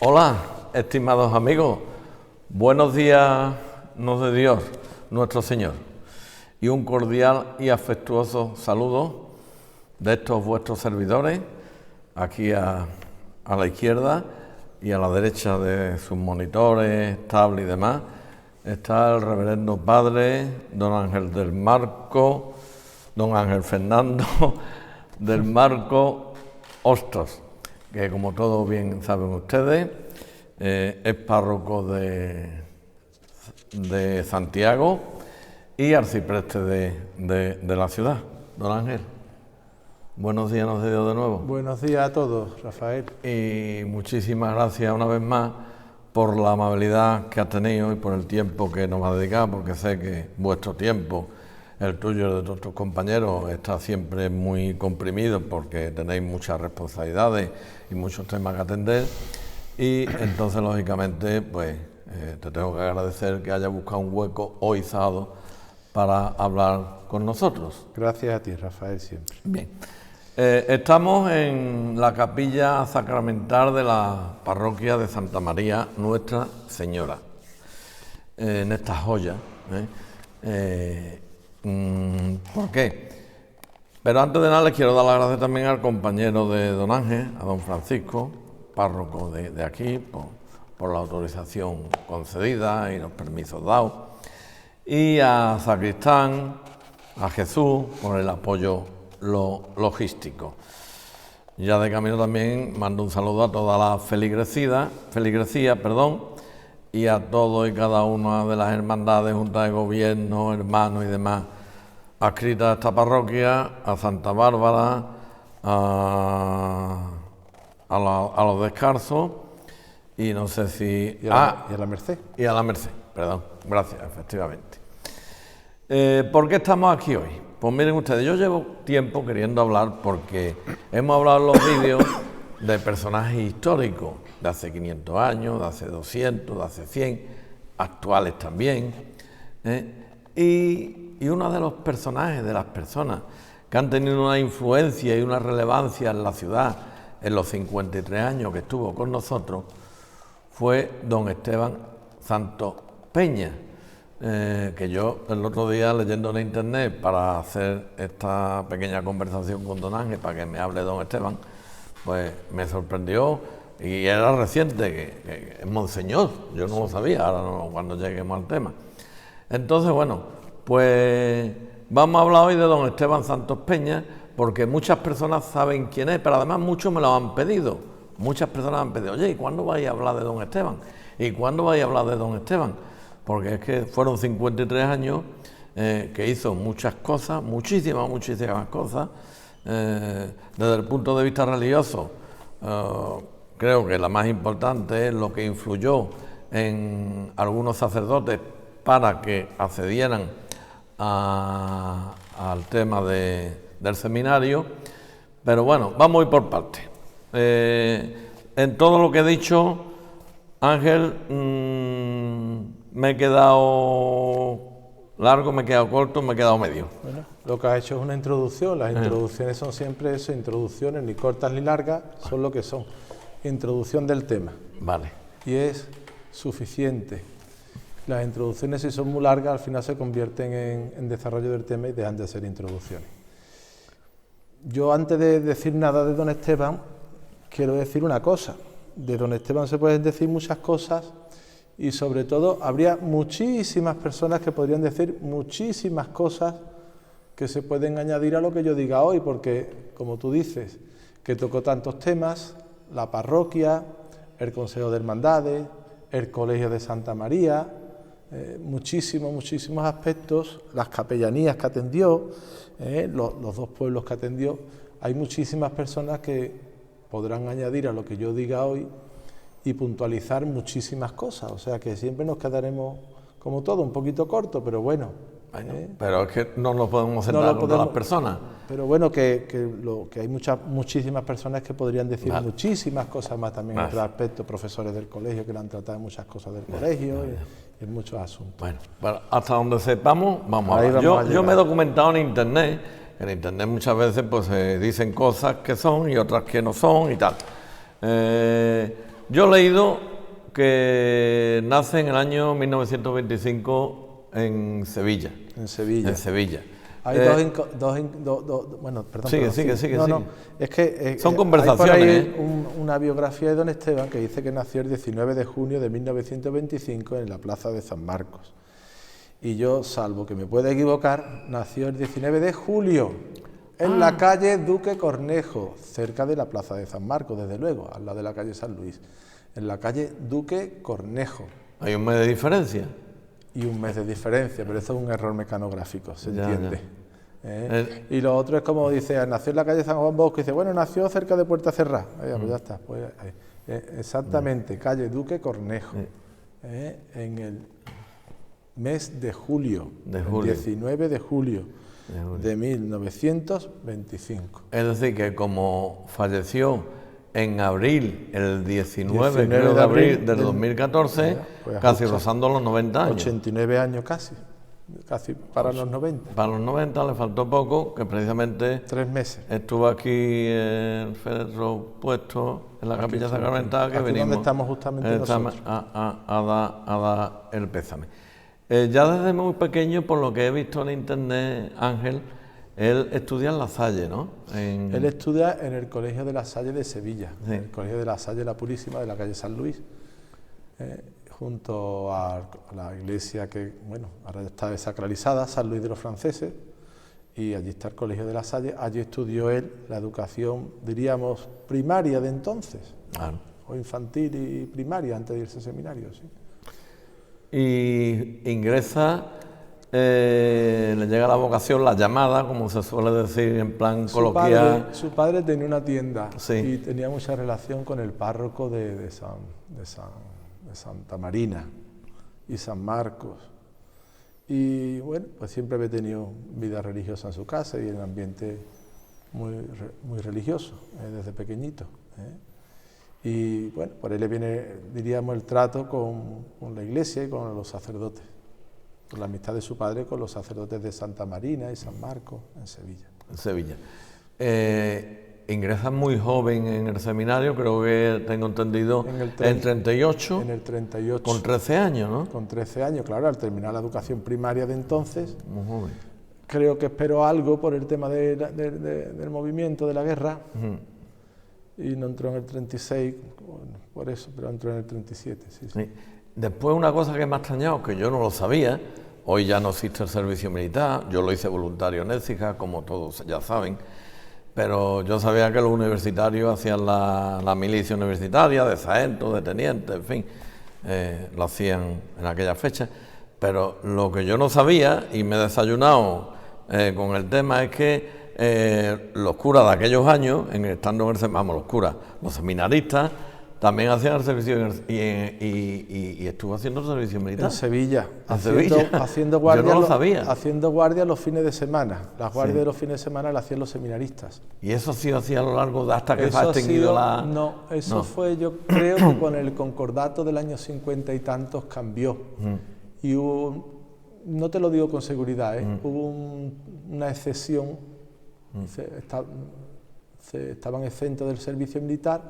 Hola, estimados amigos, buenos días nos dé Dios, nuestro Señor, y un cordial y afectuoso saludo de estos vuestros servidores, aquí a la izquierda y a la derecha de sus monitores, tablet y demás, está el reverendo padre don Ángel del Marco, don Ángel Fernando del Marco Hostos, que como todos bien saben ustedes, es párroco de Santiago y arcipreste de la ciudad. Don Ángel, buenos días nos dé Dios de nuevo. Buenos días a todos, Rafael. Y muchísimas gracias una vez más por la amabilidad que has tenido y por el tiempo que nos ha dedicado, porque sé que vuestro tiempo, el tuyo y de otros compañeros, está siempre muy comprimido porque tenéis muchas responsabilidades y muchos temas que atender. Y entonces, lógicamente, pues te tengo que agradecer que hayas buscado un hueco hoy sábado para hablar con nosotros. Gracias a ti, Rafael, siempre. Bien. Estamos en la capilla sacramental de la parroquia de Santa María Nuestra Señora, en esta joya. ¿Por qué? Pero antes de nada les quiero dar las gracias también al compañero de don Ángel, a don Francisco, párroco de aquí, por la autorización concedida y los permisos dados, y a Sacristán, a Jesús, por el apoyo logístico. Ya de camino también mando un saludo a toda la feligresía, y a todos y cada una de las hermandades, juntas de gobierno, hermanos y demás adscritas a esta parroquia, a Santa Bárbara, a los Descalzos y no sé si... Y a la Merced. Y a la Merced, perdón, gracias, efectivamente. ¿Por qué estamos aquí hoy? Pues miren ustedes, yo llevo tiempo queriendo hablar porque hemos hablado en los vídeos de personajes históricos de hace 500 años, de hace 200, de hace 100, actuales también. Y uno de los personajes, de las personas que han tenido una influencia y una relevancia en la ciudad en los 53 años que estuvo con nosotros, fue don Esteban Santos Peña, que yo el otro día leyendo en internet para hacer esta pequeña conversación con don Ángel para que me hable don Esteban, pues me sorprendió y era reciente, que es monseñor, yo no lo sabía, ahora no, cuando lleguemos al tema. Entonces, bueno, pues vamos a hablar hoy de don Esteban Santos Peña, porque muchas personas saben quién es, pero además muchos me lo han pedido. Muchas personas han pedido, oye, ¿y cuándo vais a hablar de don Esteban? ¿Y cuándo vais a hablar de don Esteban? Porque es que fueron 53 años que hizo muchas cosas, muchísimas cosas. Desde el punto de vista religioso, creo que la más importante es lo que influyó en algunos sacerdotes para que accedieran al tema del seminario. Pero bueno, vamos a ir por partes. En todo lo que he dicho, Ángel, me he quedado largo, me he quedado corto, me he quedado medio. Bueno, lo que has hecho es una introducción. Las introducciones son siempre eso, introducciones, ni cortas ni largas, son lo que son. Introducción del tema. Vale. Y es suficiente. Las introducciones, si son muy largas, al final se convierten en desarrollo del tema y dejan de ser introducciones. Yo, antes de decir nada de don Esteban, quiero decir una cosa. De don Esteban se pueden decir muchas cosas y, sobre todo, habría muchísimas personas que podrían decir muchísimas cosas que se pueden añadir a lo que yo diga hoy, porque, como tú dices, que tocó tantos temas, la parroquia, el Consejo de Hermandades, el Colegio de Santa María, muchísimos aspectos, las capellanías que atendió, los dos pueblos que atendió. Hay muchísimas personas que podrán añadir a lo que yo diga hoy y puntualizar muchísimas cosas, o sea que siempre nos quedaremos, como todo, un poquito corto, pero bueno. Pero es que no nos podemos sentar con todas las personas. Pero bueno, que hay muchísimas personas que podrían decir muchísimas cosas más también en otros aspectos, profesores del colegio que le han tratado muchas cosas del colegio y en muchos asuntos. Bueno, hasta donde sepamos, vamos a hablar. Yo me he documentado en internet. En internet muchas veces pues se dicen cosas que son y otras que no son y tal. Yo he leído que nace en el año 1925 en Sevilla. En Sevilla. En Sevilla. Hay bueno, perdón. Sigue. No, es que son conversaciones. Hay por ahí una biografía de don Esteban que dice que nació el 19 de junio de 1925 en la plaza de San Marcos. Y yo, salvo que me pueda equivocar, nació el 19 de julio en la calle Duque Cornejo, cerca de la plaza de San Marcos, desde luego, al lado de la calle San Luis. En la calle Duque Cornejo. Hay un mes de diferencia. Y un mes de diferencia, pero eso es un error mecanográfico, se entiende. Y lo otro es como dice, nació en la calle San Juan Bosco, y dice, bueno, nació cerca de Puerta Cerrada. Pues ya está. Pues, exactamente, calle Duque Cornejo, en el mes de julio, el 19 de julio de 1925. Es decir, que como falleció en abril, el 19 creo, de abril del 2014, pues casi rozando los 90 años. 89 años casi para los 90. Para los 90 le faltó poco, que precisamente 3 meses. Estuvo aquí el féretro puesto en la capilla sacramental, que aquí venimos donde estamos justamente nosotros. A dar el pésame. Ya desde muy pequeño, por lo que he visto en internet, Ángel, él estudia en La Salle, ¿no? Él estudia en el Colegio de La Salle de Sevilla, sí. El Colegio de La Salle La Purísima de la calle San Luis, junto a la iglesia que, bueno, ahora está desacralizada, San Luis de los Franceses, y allí está el Colegio de La Salle. Allí estudió él la educación, diríamos, primaria de entonces, claro. O infantil y primaria, antes de irse al seminario, sí. Y ingresa, le llega la vocación, la llamada, como se suele decir en plan coloquial. Su padre tenía una tienda, sí. Y tenía mucha relación con el párroco de Santa Marina y San Marcos. Y bueno, pues siempre había tenido vida religiosa en su casa y en un ambiente muy religioso, desde pequeñito. Y bueno, por ahí le viene, diríamos, el trato con la iglesia y con los sacerdotes, por la amistad de su padre con los sacerdotes de Santa Marina y San Marcos en Sevilla. En Sevilla. Ingresa muy joven en el seminario, creo que tengo entendido, en 38. En el 38. Con 13 años, ¿no? Con 13 años, claro, al terminar la educación primaria de entonces. Muy joven. Creo que esperó algo por el tema del movimiento, de la guerra. Y no entró en el 36, por eso, pero entró en el 37, sí. Después una cosa que me ha extrañado, que yo no lo sabía, hoy ya no existe el servicio militar, yo lo hice voluntario en Écija, como todos ya saben, pero yo sabía que los universitarios hacían la milicia universitaria, de sargento, de teniente, en fin, lo hacían en aquella fecha, pero lo que yo no sabía, y me he desayunado con el tema, es que los curas de aquellos años, estando en los seminaristas, también hacían el servicio y estuvo haciendo el servicio militar. En Sevilla. Sevilla. Haciendo guardia. Yo no lo sabía. Haciendo guardia los fines de semana. Las guardias de los fines de semana las hacían los seminaristas. ¿Y eso sí hacía a lo largo de hasta que eso se ha extinguido la...? No, eso fue, yo creo que con el concordato del año 50 y tantos cambió. Y hubo, no te lo digo con seguridad, hubo una excepción. Estaban exentos del servicio militar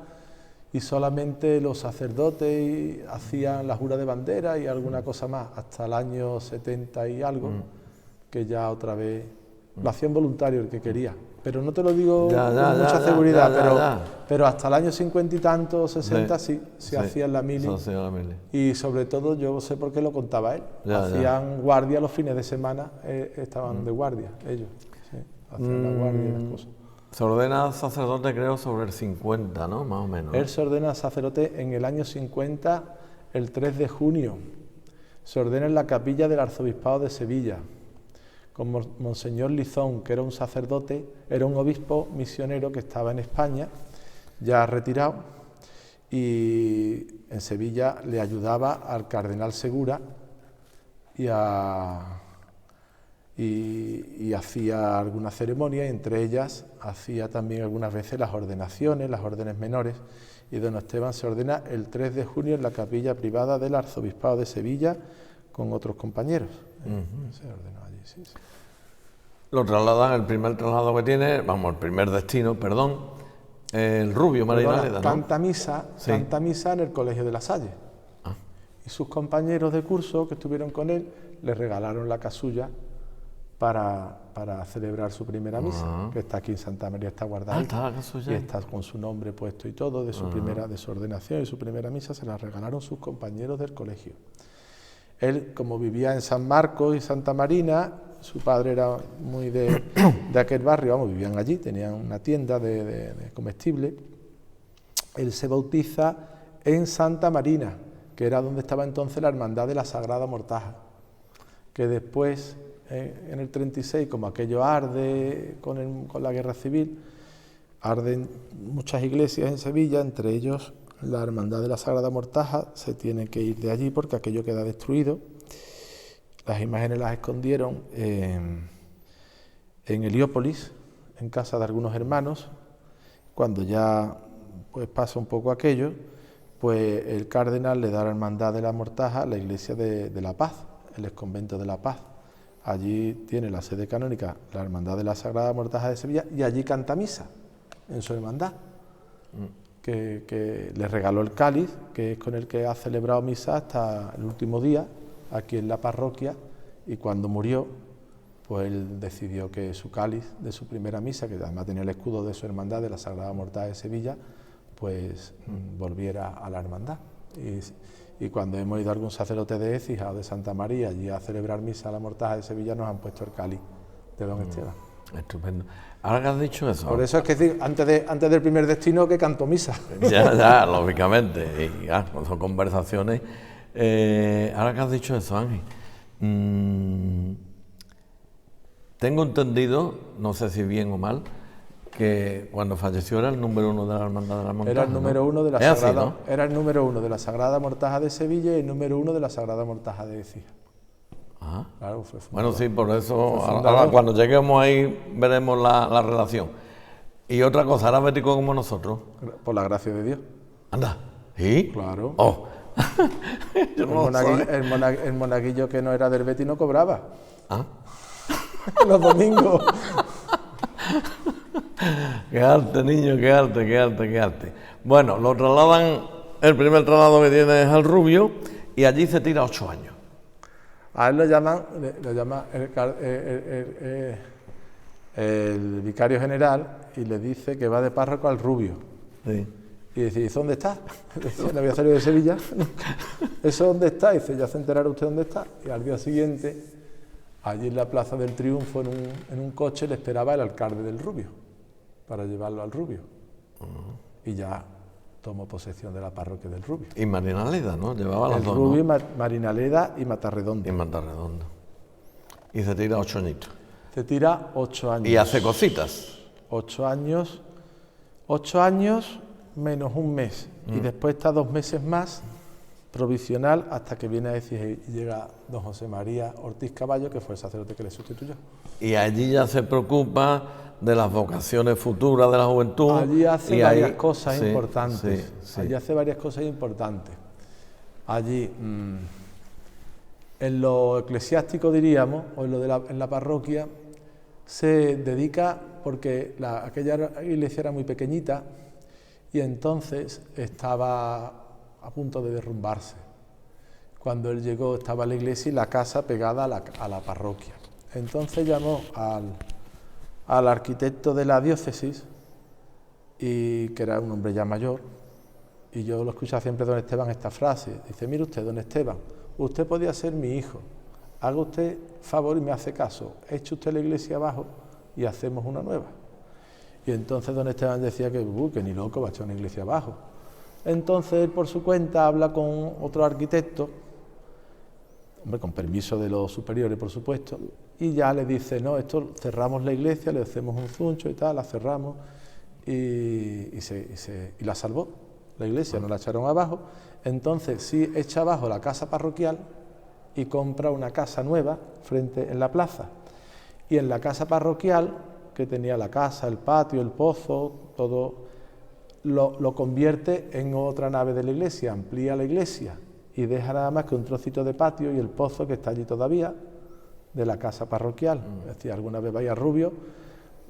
y solamente los sacerdotes hacían la jura de bandera y alguna cosa más, hasta el año 70 y algo, que ya otra vez lo hacían voluntario el que quería. Pero no te lo digo con mucha seguridad, pero hasta el año 50 y tanto, 60, sí hacían la mili. Y sobre todo, yo sé por qué lo contaba él, hacían guardia los fines de semana, estaban de guardia ellos. Hacían la guardia y las cosas. Se ordena sacerdote, creo, sobre el 50, ¿no? Más o menos. Él se ordena sacerdote en el año 50, el 3 de junio. Se ordena en la capilla del Arzobispado de Sevilla, con Monseñor Lizón, que era un sacerdote, era un obispo misionero que estaba en España, ya retirado, y en Sevilla le ayudaba al cardenal Segura y hacía algunas ceremonias, y entre ellas hacía también algunas veces las ordenaciones, las órdenes menores, y don Esteban se ordena el 3 de junio en la capilla privada del Arzobispado de Sevilla con otros compañeros. Se ordenó allí, sí. Lo trasladan, el primer traslado que tiene, el primer destino, El Rubio Marinaleda, ¿no? Canta misa, Sí. canta misa en el Colegio de La Salle. Ah. Y sus compañeros de curso que estuvieron con él le regalaron la casulla para celebrar su primera misa, que está aquí en Santa María, está guardada. Ah, está la casulla y ahí. está con su nombre puesto y todo, de su de su ordenación y su primera misa, se la regalaron sus compañeros del colegio. Él, como vivía en San Marcos y Santa Marina, su padre era muy de aquel barrio, vamos, vivían allí, tenían una tienda de comestibles. Él se bautiza en Santa Marina, que era donde estaba entonces la Hermandad de la Sagrada Mortaja, que después, en el 36, como aquello arde con la Guerra Civil, arden muchas iglesias en Sevilla, entre ellos la Hermandad de la Sagrada Mortaja, se tiene que ir de allí porque aquello queda destruido. Las imágenes las escondieron en Heliópolis, en casa de algunos hermanos. Cuando ya pues pasa un poco aquello, pues el cardenal le da a la Hermandad de la Mortaja la iglesia de la Paz, el exconvento de la Paz. Allí tiene la sede canónica la Hermandad de la Sagrada Mortaja de Sevilla y allí canta misa en su hermandad, que le regaló el cáliz, que es con el que ha celebrado misa hasta el último día aquí en la parroquia, y cuando murió, pues él decidió que su cáliz de su primera misa, que además tenía el escudo de su hermandad de la Sagrada Mortaja de Sevilla, pues volviera a la hermandad. Y cuando hemos ido a algún sacerdote de Écija o de Santa María allí a celebrar misa a la Mortaja de Sevilla, nos han puesto el cáliz de don Esteban. Estupendo. Ahora que has dicho eso... Por eso es que digo, antes del primer destino que cantó misa. Ya, lógicamente, y ya, son conversaciones. Ahora que has dicho eso, Ángel, tengo entendido, no sé si bien o mal, que cuando falleció era el número 1 de la Hermandad de la Mortaja. Era el número 1 de la Sagrada. Sagrada, ¿No? era el número 1 de la Sagrada Mortaja de Sevilla y el número 1 de la Sagrada Mortaja de Écija. Ajá. Claro, Bueno, sí, por eso, fundador. ahora cuando lleguemos ahí veremos la relación. Y otra cosa, ¿era bético como nosotros? Por la gracia de Dios. Anda, ¿sí? Claro. Oh. Yo no lo sabía. El monaguillo que no era del Betis no cobraba. ¿Ah? Los domingos. Qué arte, niño, qué arte, qué arte, qué arte. Bueno, lo trasladan, el primer traslado que tiene es al Rubio, y allí se tira 8 años. A él lo llama el vicario general y le dice que va de párroco al Rubio. Sí. Y dice, ¿y dónde está? Dice, no había salido de Sevilla. ¿Eso dónde está? Y dice, ya se enterará usted dónde está. Y al día siguiente, allí en la Plaza del Triunfo, en un coche, le esperaba el alcalde del Rubio, para llevarlo al Rubio. Y ya tomó posesión de la parroquia del Rubio. Y Marinaleda, ¿no? Llevaba las El dos, Rubio, ¿no? Marinaleda y Matarredondo. Y Matarredondo. Y se tira 8 añitos. Se tira 8 años. Y hace cositas. 8 años. 8 años menos un mes. Y después está 2 meses más, provisional, hasta que viene a decir y llega don José María Ortiz Caballo, que fue el sacerdote que le sustituyó. Y allí ya se preocupa de las vocaciones futuras de la juventud. Allí hace y varias ahí, cosas sí, importantes. sí, sí. Allí hace varias cosas importantes. Allí, en lo eclesiástico diríamos, o en la parroquia, se dedica, porque aquella iglesia era muy pequeñita y entonces estaba a punto de derrumbarse. Cuando él llegó estaba la iglesia y la casa pegada a la parroquia. Entonces llamó al arquitecto de la diócesis, que era un hombre ya mayor, y yo lo escuchaba siempre don Esteban esta frase. Dice, mire usted, don Esteban, usted podía ser mi hijo, haga usted favor y me hace caso, eche usted la iglesia abajo y hacemos una nueva. Y entonces don Esteban decía que ni loco va a echar una iglesia abajo. Entonces él por su cuenta habla con otro arquitecto, hombre, con permiso de los superiores por supuesto, y ya le dice, no, esto cerramos la iglesia, le hacemos un zuncho y tal, la cerramos y la salvó la iglesia, no la echaron abajo. Entonces sí echa abajo la casa parroquial y compra una casa nueva en la plaza. Y en la casa parroquial, que tenía la casa, el patio, el pozo, todo, lo convierte en otra nave de la iglesia, amplía la iglesia y deja nada más que un trocito de patio y el pozo que está allí todavía, de la casa parroquial. Es decir, alguna vez vais a Rubio,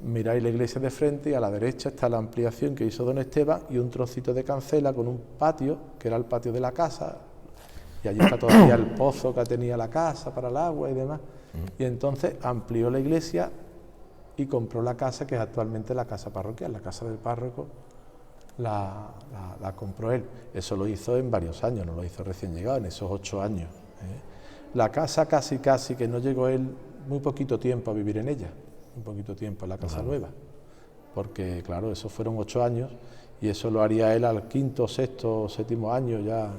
miráis la iglesia de frente y a la derecha está la ampliación que hizo don Esteban y un trocito de cancela con un patio, que era el patio de la casa, y allí está todavía el pozo que tenía la casa para el agua y demás. Y entonces amplió la iglesia y compró la casa, que es actualmente la casa parroquial, la casa del párroco, la compró él. Eso lo hizo en varios años, no lo hizo recién llegado, en esos 8 años. La casa casi que no llegó él muy poquito tiempo a vivir en ella, muy poquito tiempo en la casa nueva, porque claro, esos fueron 8 años y eso lo haría él al 5º, 6º, 7º año, ya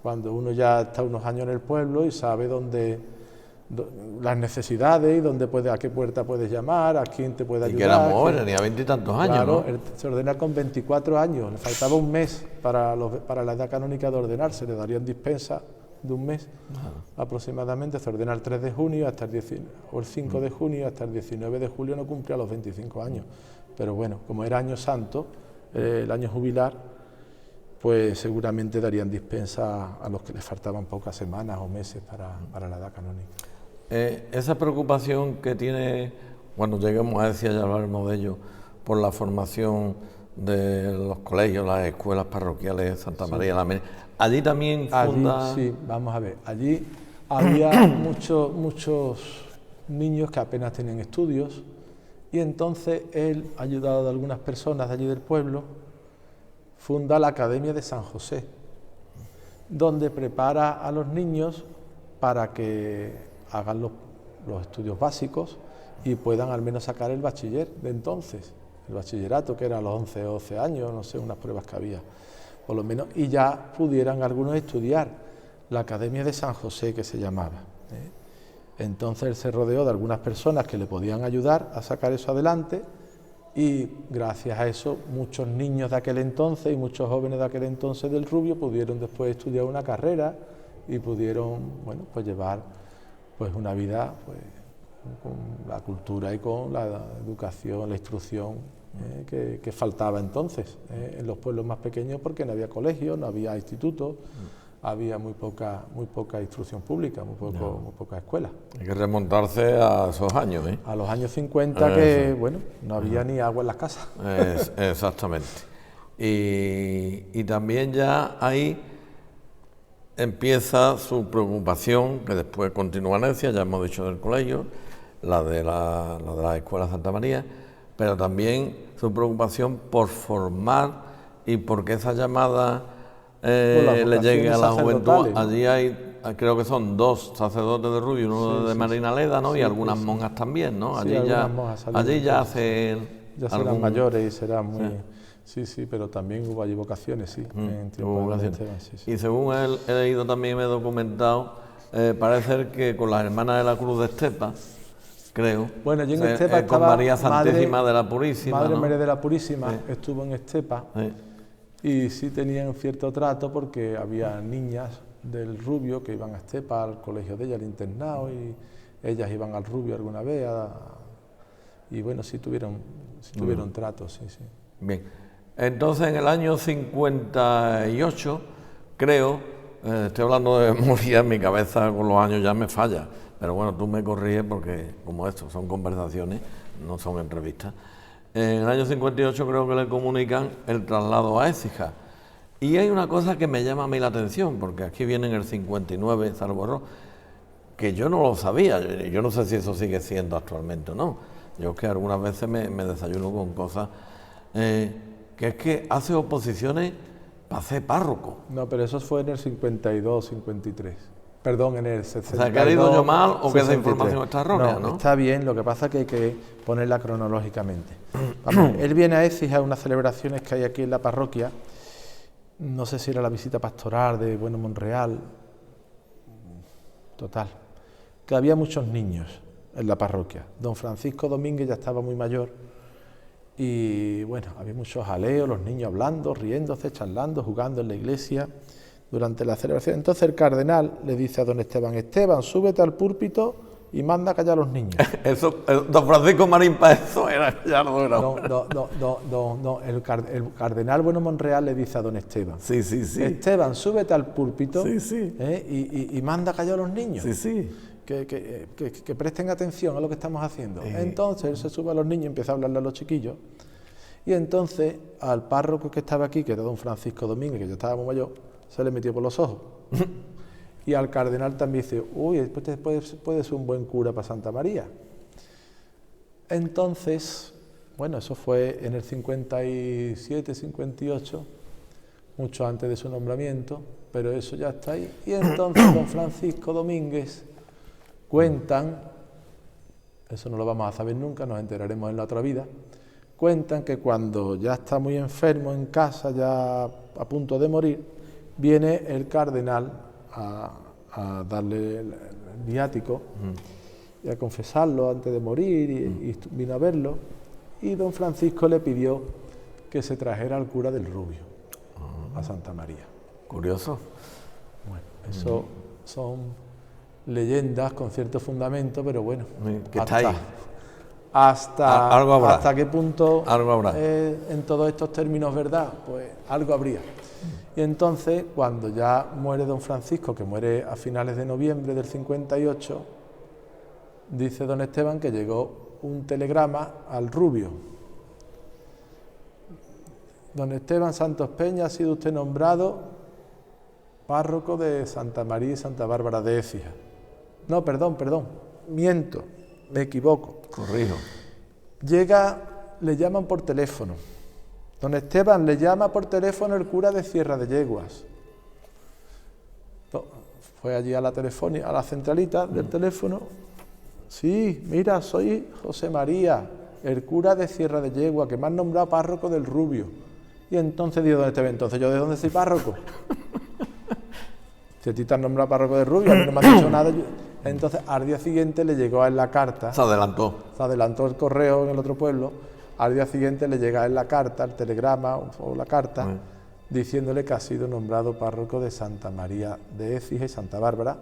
cuando uno ya está unos años en el pueblo y sabe las necesidades y dónde a qué puerta puedes llamar, a quién te puede ayudar. Y que era joven, tenía 20 y tantos años, claro, ¿no? Él se ordena con 24 años, le faltaba un mes para la edad canónica de ordenarse, le darían dispensa de un mes aproximadamente. Se ordena el 3 de junio hasta o el 5 de junio hasta el 19 de julio, no cumplía los 25 años. Pero bueno, como era año santo, el año jubilar, pues seguramente darían dispensa a los que les faltaban pocas semanas o meses para la edad canónica. Esa preocupación que tiene, cuando lleguemos a decir, ya hablaremos de ello, por la formación de los colegios, las escuelas parroquiales de Santa María la Menor, allí también funda... Allí, sí, vamos a ver, allí había muchos niños que apenas tenían estudios y entonces él, ayudado de algunas personas de allí del pueblo, funda la Academia de San José, donde prepara a los niños para que hagan los estudios básicos y puedan al menos sacar el bachiller de entonces, el bachillerato, que era a los 11 o 12 años, no sé, unas pruebas que había, por lo menos, y ya pudieran algunos estudiar la Academia de San José, que se llamaba. Entonces él se rodeó de algunas personas que le podían ayudar a sacar eso adelante y gracias a eso muchos niños de aquel entonces y muchos jóvenes de aquel entonces del Rubio pudieron después estudiar una carrera y pudieron, bueno, pues llevar pues una vida pues, con la cultura y con la educación, la instrucción que faltaba entonces en los pueblos más pequeños, porque no había colegios, no había institutos, había muy poca instrucción pública, muy poca escuela. Hay que remontarse a esos años, ¿eh? A los años 50 que, bueno, no había ni agua en las casas. Exactamente. Y también ya ahí empieza su preocupación, que después continúa necia, ya hemos dicho del colegio, la de la Escuela Santa María, pero también su preocupación por formar y porque esa llamada le llegue a la juventud. ¿No? Allí hay, creo que son 2 sacerdotes de Rubio, uno de Marina Leda, ¿no? Y algunas monjas también, ¿no? Allí ya hacen... Ya serán mayores y serán muy... Sí, pero también hubo allí vocaciones, sí. En tiempo de Esteban, sí. Y según he leído también, me he documentado, parece ser que con las hermanas de la Cruz de Estepa, creo. Bueno, yo en Estepa estaba con María Santísima de la Purísima. Madre ¿no? María de la Purísima estuvo en Estepa y sí tenían cierto trato porque había niñas del Rubio que iban a Estepa, al colegio de ella, al internado, y ellas iban al Rubio alguna vez. Y bueno, sí tuvieron trato, sí. Bien. Entonces, en el año 58, creo, estoy hablando de memoria, en mi cabeza con los años ya me falla, pero bueno, tú me corriges porque, como esto, son conversaciones, no son entrevistas. En el año 58 creo que le comunican el traslado a Écija. Y hay una cosa que me llama a mí la atención, porque aquí viene en el 59 Zarborro, que yo no lo sabía, yo no sé si eso sigue siendo actualmente o no. Yo es que algunas veces me desayuno con cosas... que es que hace oposiciones para ser párroco. No, pero eso fue en el 52, 53. Perdón, en el 62. O sea, ¿que ha ido yo mal o 63. Que esa información está errónea, no? Está bien, lo que pasa es que hay que ponerla cronológicamente. Vamos, él viene a Écija a unas celebraciones que hay aquí en la parroquia. No sé si era la visita pastoral de Bueno Monreal. Total. Que había muchos niños en la parroquia. Don Francisco Domínguez ya estaba muy mayor. Y bueno, había muchos jaleos, los niños hablando, riéndose, charlando, jugando en la iglesia durante la celebración. Entonces el cardenal le dice a don Esteban: Esteban, súbete al púlpito y manda a callar a los niños. Eso, don Francisco Marín para eso era ya no era. No, el cardenal Bueno Monreal le dice a don Esteban: Sí. Esteban, súbete al púlpito y manda a callar a los niños. Sí. que presten atención a lo que estamos haciendo. Entonces él se sube a los niños y empieza a hablarle a los chiquillos. Y entonces al párroco que estaba aquí, que era don Francisco Domínguez, que ya estaba muy mayor, se le metió por los ojos. Y al cardenal también dice, uy, este puede ser un buen cura para Santa María. Entonces, bueno, eso fue en el 57, 58, mucho antes de su nombramiento, pero eso ya está ahí. Y entonces don Francisco Domínguez cuentan, eso no lo vamos a saber nunca, nos enteraremos en la otra vida, cuentan que cuando ya está muy enfermo en casa, ya a punto de morir, viene el cardenal a darle el viático y a confesarlo antes de morir, y vino a verlo, y don Francisco le pidió que se trajera al cura del Rubio a Santa María. Curioso. Bueno, eso son leyendas con cierto fundamento, pero bueno, que está ahí. Algo habrá. ¿Hasta qué punto algo habrá. En todos estos términos verdad? Pues algo habría. Y entonces, cuando ya muere don Francisco, que muere a finales de noviembre del 58, dice don Esteban que llegó un telegrama al Rubio. Don Esteban Santos Peña, ha sido usted nombrado párroco de Santa María y Santa Bárbara de Écija. No, perdón, miento, me equivoco. Corrijo. Llega, le llaman por teléfono. Don Esteban, le llama por teléfono el cura de Sierra de Yeguas. Fue allí a la telefonía, a la centralita del teléfono. Sí, mira, soy José María, el cura de Sierra de Yeguas, que me han nombrado párroco del Rubio. Y entonces dijo don Esteban, entonces ¿yo de dónde soy párroco? Si a ti te han nombrado párroco del Rubio, a mí no me han dicho nada. Entonces al día siguiente le llegó a él la carta. Se adelantó. Se adelantó el correo en el otro pueblo. Al día siguiente le llega a él la carta, el telegrama o la carta, diciéndole que ha sido nombrado párroco de Santa María de Écija y Santa Bárbara,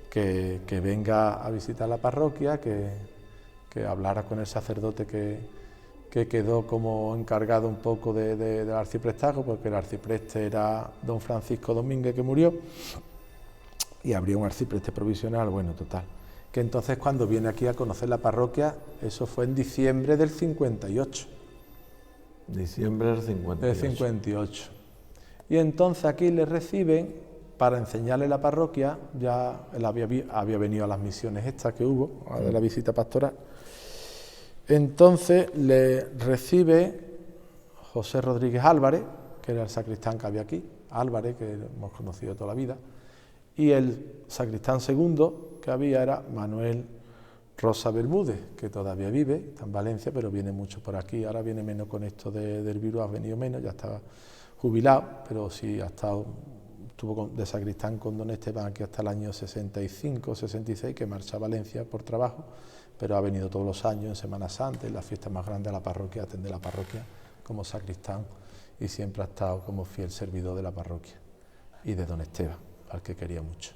que venga a visitar la parroquia, que hablara con el sacerdote que quedó como encargado un poco del arciprestazgo, porque el arcipreste era don Francisco Domínguez, que murió, y habría un arcipreste provisional, bueno, total. Que entonces cuando viene aquí a conocer la parroquia, eso fue en diciembre del 58. Diciembre del 58. Del 58. Y entonces aquí le reciben para enseñarle la parroquia, ya él había venido a las misiones estas que hubo, de la visita pastoral. Entonces le recibe José Rodríguez Álvarez, que era el sacristán que había aquí, Álvarez, que hemos conocido toda la vida, y el sacristán segundo que había era Manuel Rosa Bermúdez, que todavía vive, está en Valencia, pero viene mucho por aquí. Ahora viene menos con esto del virus, ha venido menos, ya está jubilado, pero sí estuvo de sacristán con don Esteban aquí hasta el año 65, 66, que marcha a Valencia por trabajo, pero ha venido todos los años en Semana Santa, en las fiestas más grandes a la parroquia, atende la parroquia como sacristán, y siempre ha estado como fiel servidor de la parroquia y de don Esteban, al que quería mucho.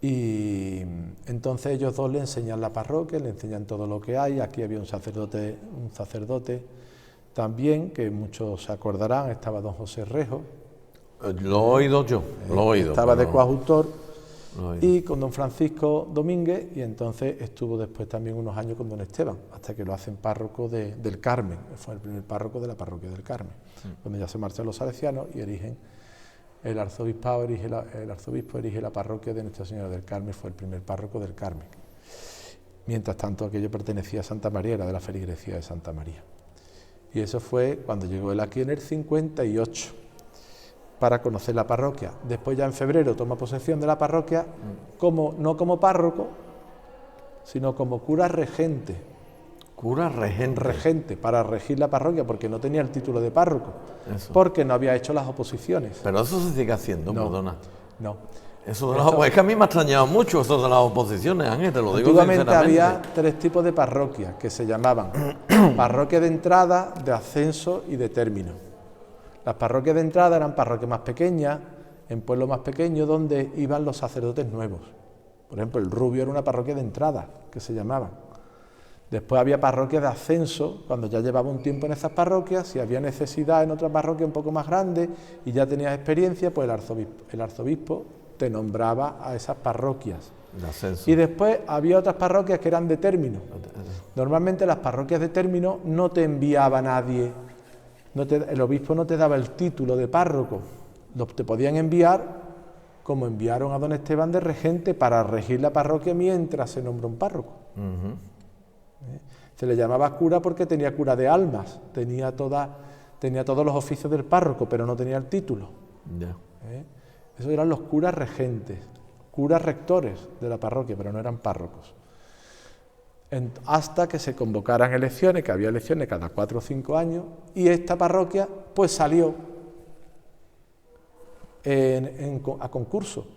Y entonces ellos dos le enseñan la parroquia, le enseñan todo lo que hay. Aquí había un sacerdote también, que muchos se acordarán, estaba don José Rejo. Lo he oído yo, lo he oído. Estaba de coadjutor, y con don Francisco Domínguez, y entonces estuvo después también unos años con don Esteban, hasta que lo hacen párroco del Carmen. Fue el primer párroco de la parroquia del Carmen, cuando ya se marchan los salesianos y erigen. El arzobispo erige la parroquia de Nuestra Señora del Carmen, fue el primer párroco del Carmen. Mientras tanto, aquello pertenecía a Santa María, era de la feligresía de Santa María. Y eso fue cuando llegó él aquí en el 58, para conocer la parroquia. Después ya en febrero toma posesión de la parroquia, no como párroco, sino como cura regente. Cura regente. Regente, para regir la parroquia, porque no tenía el título de párroco, porque no había hecho las oposiciones. Pero eso se sigue haciendo, perdona. No. Eso es que a mí me ha extrañado mucho eso de las oposiciones, Ángel, te lo digo sinceramente. Antiguamente había tres tipos de parroquias que se llamaban parroquia de entrada, de ascenso y de término. Las parroquias de entrada eran parroquias más pequeñas, en pueblos más pequeños, donde iban los sacerdotes nuevos. Por ejemplo, el Rubio era una parroquia de entrada, que se llamaban. Después había parroquias de ascenso, cuando ya llevaba un tiempo en esas parroquias, si había necesidad en otra parroquia un poco más grande y ya tenías experiencia, pues el arzobispo te nombraba a esas parroquias. De ascenso. Y después había otras parroquias que eran de término. Normalmente las parroquias de término no te enviaba nadie, el obispo no te daba el título de párroco, te podían enviar, como enviaron a don Esteban de regente, para regir la parroquia mientras se nombró un párroco. Se le llamaba cura porque tenía cura de almas, tenía todos los oficios del párroco, pero no tenía el título. Esos eran los curas regentes, curas rectores de la parroquia, pero no eran párrocos. Hasta que se convocaran elecciones, que había elecciones cada 4 o 5 años, y esta parroquia pues salió a concurso.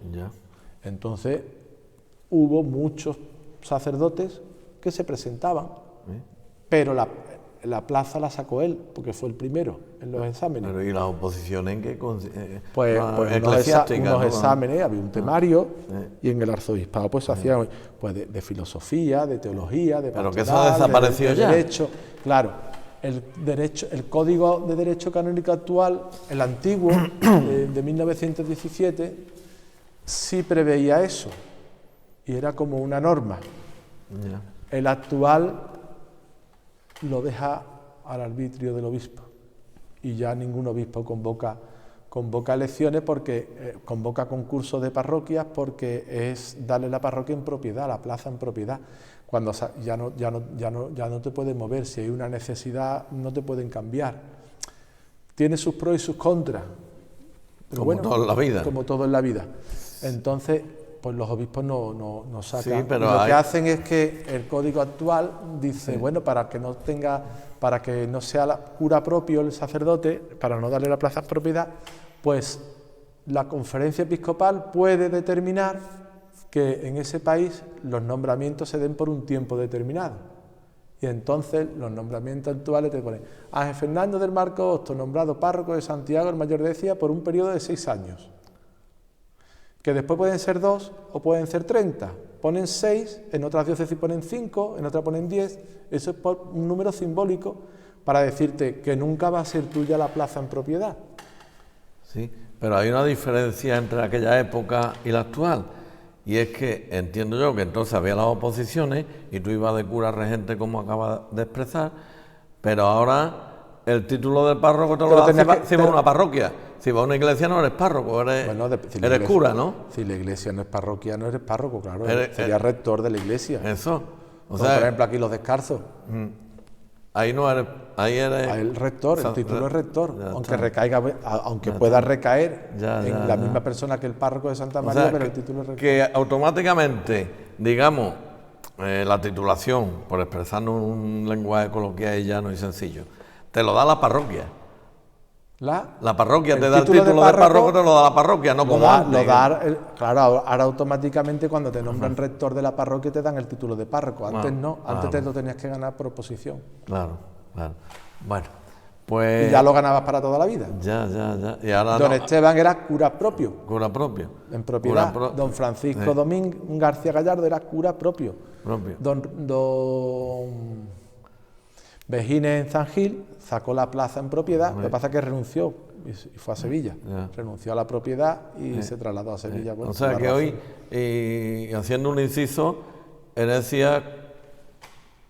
Entonces hubo muchos sacerdotes que se presentaban, pero la plaza la sacó él, porque fue el primero en los exámenes. Pero ¿y las oposiciones en qué pues unos exámenes, había un temario, y en el arzobispado pues se hacían pues, de filosofía, de teología, de pastoral, pero que eso desapareció de ya. Derecho. Claro, el Código de Derecho Canónico actual, el antiguo, de 1917, sí preveía eso, y era como una norma. El actual lo deja al arbitrio del obispo, y ya ningún obispo convoca elecciones, porque convoca concursos de parroquias, porque es darle la parroquia en propiedad, la plaza en propiedad. Cuando ya no te puedes mover, si hay una necesidad no te pueden cambiar. Tiene sus pros y sus contras, pero como todo en la vida. Como todo en la vida. Entonces, pues los obispos no sacan. Sí, pero lo que hacen es que el código actual dice, bueno, para que no sea cura propio el sacerdote, para no darle la plaza en propiedad, pues la conferencia episcopal puede determinar que en ese país los nombramientos se den por un tiempo determinado. Y entonces los nombramientos actuales te ponen Ángel Fernando del Marco Hosto, nombrado párroco de Santiago el Mayor de Ecija por un periodo de 6 años. Que después pueden ser 2 o pueden ser 30. Ponen 6, en otras diócesis ponen 5, en otras ponen 10. Eso es por un número simbólico para decirte que nunca va a ser tuya la plaza en propiedad. Sí, pero hay una diferencia entre aquella época y la actual. Y es que entiendo yo que entonces había las oposiciones y tú ibas de cura regente, como acabas de expresar, pero ahora el título de párroco te lo da si vas a una parroquia. Si vas a una iglesia no eres párroco, eres cura, ¿no? Si la iglesia no es parroquia, no eres párroco, claro. Sería rector de la iglesia. Eso. O sea, por ejemplo, aquí los descalzos. Ahí no eres, ahí eres... Ahí el rector, el título es rector, aunque pueda recaer en la misma persona que el párroco de Santa María, pero el título es rector. Que automáticamente, digamos, la titulación, por expresarnos un lenguaje coloquial y llano y sencillo, te lo da la parroquia. La parroquia te da el título de párroco, te lo da la parroquia, no como antes. Claro, ahora automáticamente cuando te nombran rector de la parroquia te dan el título de párroco. Antes no, antes te lo tenías que ganar por oposición. Claro. Bueno, pues... Y ya lo ganabas para toda la vida. Ya. Y ahora don Esteban era cura propio. Cura propio. En propiedad. Don Francisco Domínguez García Gallardo era cura propio. Don Vejines en San Gil sacó la plaza en propiedad, lo que pasa es que renunció y fue a Sevilla. Renunció a la propiedad y se trasladó a Sevilla. O sea que hoy, haciendo un inciso, herencia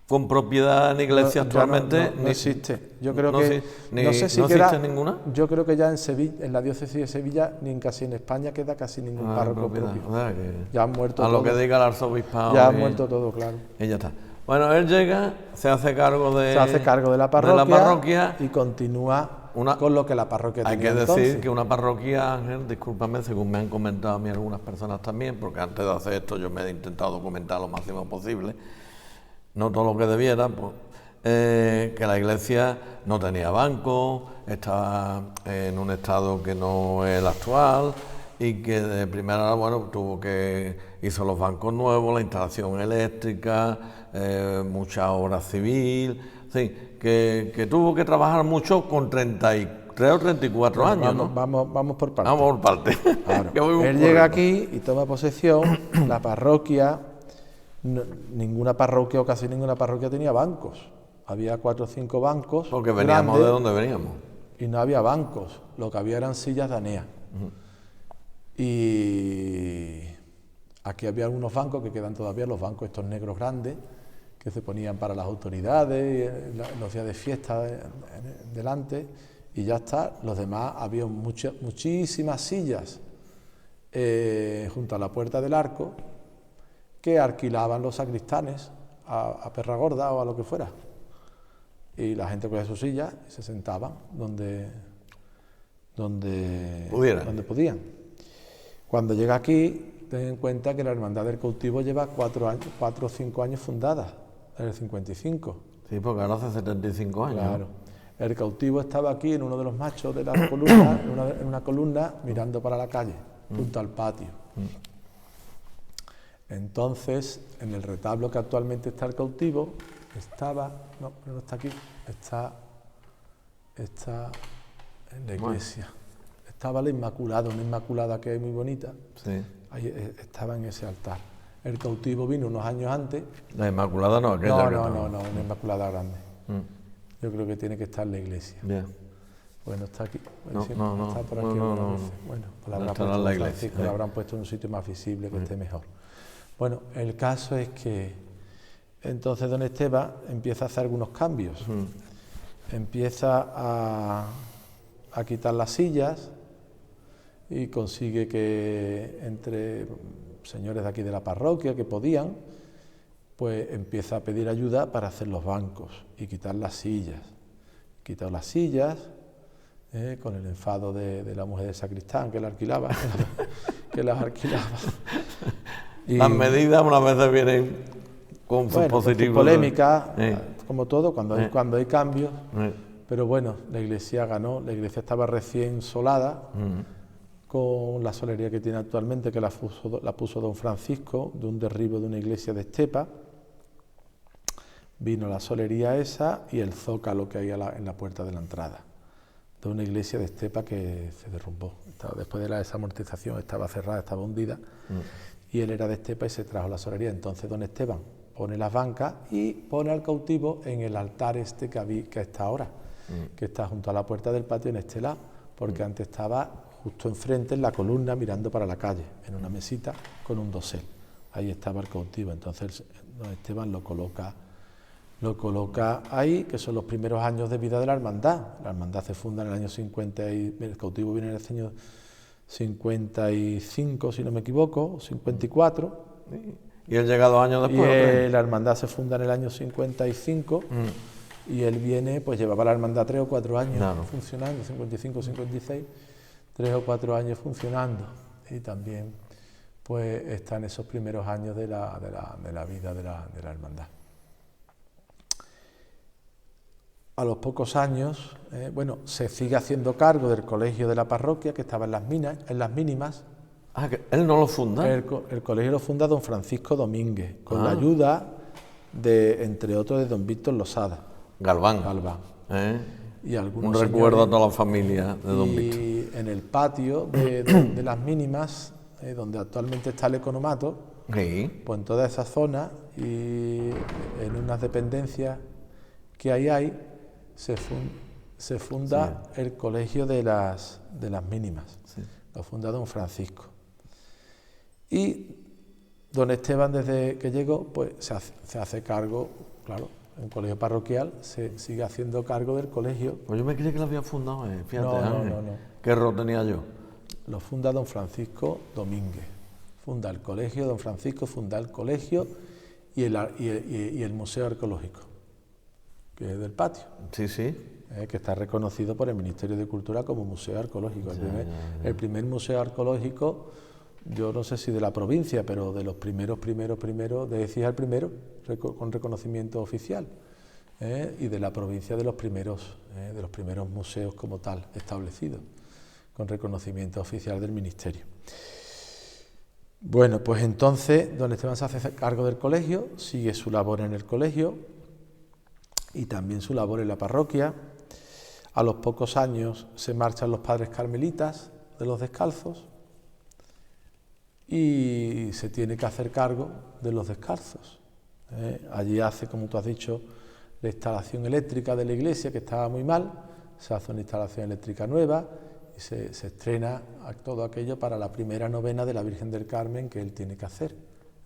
con propiedad en iglesia actualmente no existe. Yo creo que no existe ninguna. Yo creo que ya en Sevilla, en la diócesis de Sevilla, ni casi en España queda casi ningún párroco propio. O sea que ya han muerto a lo que diga el arzobispado. Ya han muerto todo, claro. Y ya está. Bueno, él llega, se hace cargo de la parroquia y continúa con lo que la parroquia tenía. Hay que decir que una parroquia, Ángel, discúlpame, según me han comentado a mí algunas personas también, porque antes de hacer esto yo me he intentado documentar lo máximo posible, no todo lo que debiera, pues, que la iglesia no tenía banco, estaba en un estado que no es el actual, y que de primera hora, hizo los bancos nuevos, la instalación eléctrica, mucha obra civil, sí, que tuvo que trabajar mucho con 33 o 34 años, ¿no? Vamos por partes. Vamos por partes. Él llega aquí y toma posesión, la parroquia, ninguna parroquia o casi ninguna parroquia tenía bancos. Había 4 o 5 bancos. Porque veníamos de donde veníamos. Y no había bancos, lo que había eran sillas daneas. Y Aquí había algunos bancos que quedan todavía, los bancos estos negros grandes, que se ponían para las autoridades, los días de fiesta delante, y ya está. Los demás, había muchísimas sillas junto a la puerta del arco que alquilaban los sacristanes a perra gorda o a lo que fuera. Y la gente cogía sus sillas y se sentaban donde podían. Cuando llega aquí, ten en cuenta que la Hermandad del Cautivo lleva 4 o 5 años fundada, en el 55. Sí, porque ahora hace 75 años. Claro. El cautivo estaba aquí en uno de los machos de la columna, en una columna, mirando para la calle, junto al patio. Entonces, en el retablo que actualmente está el cautivo, no está aquí, está en la iglesia. Estaba la Inmaculada, una Inmaculada que es muy bonita. Sí. Ahí estaba en ese altar. El cautivo vino unos años antes. La Inmaculada no, aquella. No, una Inmaculada grande. Yo creo que tiene que estar en la iglesia. Bien. Bueno, está aquí. No, está por aquí. no. Bueno, pues la habrán Estará puesto en la en iglesia, Francisco, la habrán puesto en un sitio más visible, que esté mejor. Bueno, el caso es que entonces don Esteban empieza a hacer algunos cambios. Empieza a quitar las sillas y consigue que entre señores de aquí de la parroquia que podían, pues empieza a pedir ayuda para hacer los bancos y quitar las sillas. Quitó las sillas, con el enfado de la mujer de sacristán que la alquilaba, que las alquilaba. Y, las medidas unas veces vienen con sus positivos. Polémicas, como todo, cuando hay cambios. Pero bueno, la iglesia ganó, la iglesia estaba recién solada, con la solería que tiene actualmente, que la puso don Francisco, de un derribo de una iglesia de Estepa. Vino la solería esa y el zócalo que hay en la puerta de la entrada, de una iglesia de Estepa que se derrumbó. Después de la desamortización estaba cerrada, estaba hundida, y él era de Estepa y se trajo la solería. Entonces don Esteban pone las bancas y pone al cautivo en el altar este que está ahora, que está junto a la puerta del patio en este lado, porque antes estaba justo enfrente en la columna mirando para la calle, en una mesita con un dosel. Ahí estaba el cautivo. Entonces don Esteban lo coloca ahí, que son los primeros años de vida de la hermandad. La hermandad se funda en el año 50 y el cautivo viene en el año 55, si no me equivoco, 54. ¿Y él llega 2 años después? La hermandad se funda en el año 55 y él viene, pues llevaba la hermandad 3 o 4 años funcionando, 55, 56, 3 o 4 años funcionando. Y también pues está en esos primeros años de la vida de la hermandad. A los pocos años, se sigue haciendo cargo del colegio de la parroquia, que estaba en las mínimas. Ah, que él no lo funda. El colegio lo funda don Francisco Domínguez, con la ayuda de, entre otros, de don Víctor Losada. Galván. Y algunos un recuerdo a toda la familia de don Víctor. Y en el patio de las mínimas, donde actualmente está el economato, pues en toda esa zona y en unas dependencias que hay, se funda el colegio de las mínimas. Lo funda don Francisco. Y don Esteban, desde que llegó, pues se hace cargo, claro, en un colegio parroquial, se sigue haciendo cargo del colegio. Pues yo me creía que lo había fundado, fíjate. No. ¿Qué error tenía yo? Lo funda don Francisco Domínguez. Funda el colegio, don Francisco funda el colegio y el museo arqueológico, que es del patio. Sí. Que está reconocido por el Ministerio de Cultura como museo arqueológico. El primer museo arqueológico, yo no sé si de la provincia, pero de los primeros, decía el primero, con reconocimiento oficial, y de la provincia de los primeros museos como tal, establecidos, con reconocimiento oficial del Ministerio. Bueno, pues entonces don Esteban se hace cargo del colegio, sigue su labor en el colegio y también su labor en la parroquia. A los pocos años se marchan los padres carmelitas de los descalzos y se tiene que hacer cargo de los descalzos. Allí hace, como tú has dicho, la instalación eléctrica de la iglesia, que estaba muy mal, se hace una instalación eléctrica nueva y se estrena todo aquello para la primera novena de la Virgen del Carmen que él tiene que hacer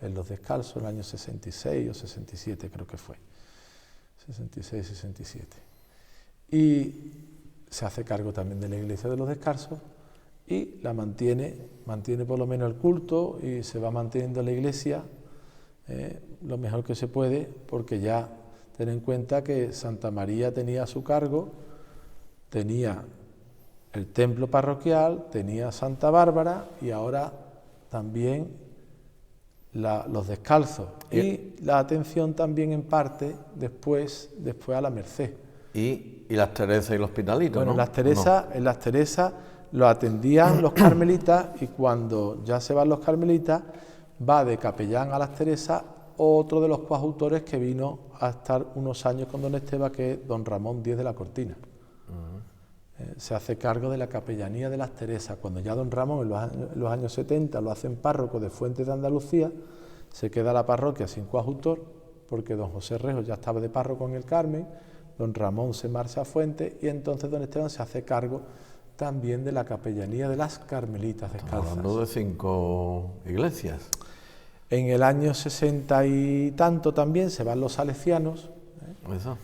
en Los Descalzos, en el año 66 o 67 creo que fue, 66, 67. Y se hace cargo también de la iglesia de Los Descalzos y la mantiene por lo menos el culto y se va manteniendo la iglesia lo mejor que se puede, porque ya ten en cuenta que Santa María tenía a su cargo, tenía el templo parroquial, tenía Santa Bárbara y ahora también Los Descalzos. Y la atención también en parte después a la Merced. Y las Teresas y los Hospitalitos, bueno, ¿no? En las Teresas lo atendían los carmelitas y cuando ya se van los carmelitas va de capellán a las Teresas otro de los coautores que vino a estar unos años con don Esteban, que es don Ramón Díez de la Cortina. Se hace cargo de la capellanía de las Teresas. Cuando ya don Ramón en los años 70 lo hacen párroco de Fuentes de Andalucía, se queda la parroquia sin coadjutor, porque don José Rejo ya estaba de párroco en el Carmen, don Ramón se marcha a Fuentes y entonces don Esteban se hace cargo también de la capellanía de las Carmelitas Descalzas. Estamos hablando de 5 iglesias. En el año 60 y tanto también se van los salesianos. Eso.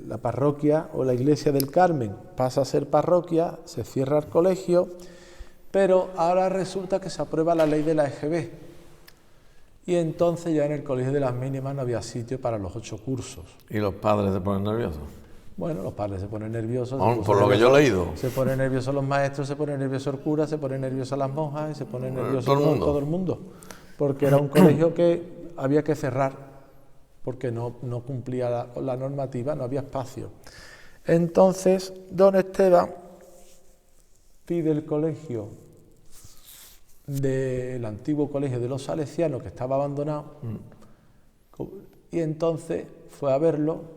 La parroquia o la iglesia del Carmen pasa a ser parroquia, se cierra el colegio, pero ahora resulta que se aprueba la ley de la EGB y entonces ya en el colegio de las mínimas no había sitio para los 8 cursos. ¿Y los padres se ponen nerviosos? Bueno, los padres se ponen nerviosos. Por lo que yo he leído. Se ponen nerviosos los maestros, se ponen nerviosos el cura, se ponen nerviosos las monjas y se ponen nerviosos todo el mundo. Porque era un colegio que había que cerrar, porque no cumplía la normativa, no había espacio. Entonces, don Esteban pide el colegio del antiguo colegio de los salesianos, que estaba abandonado, y entonces fue a verlo,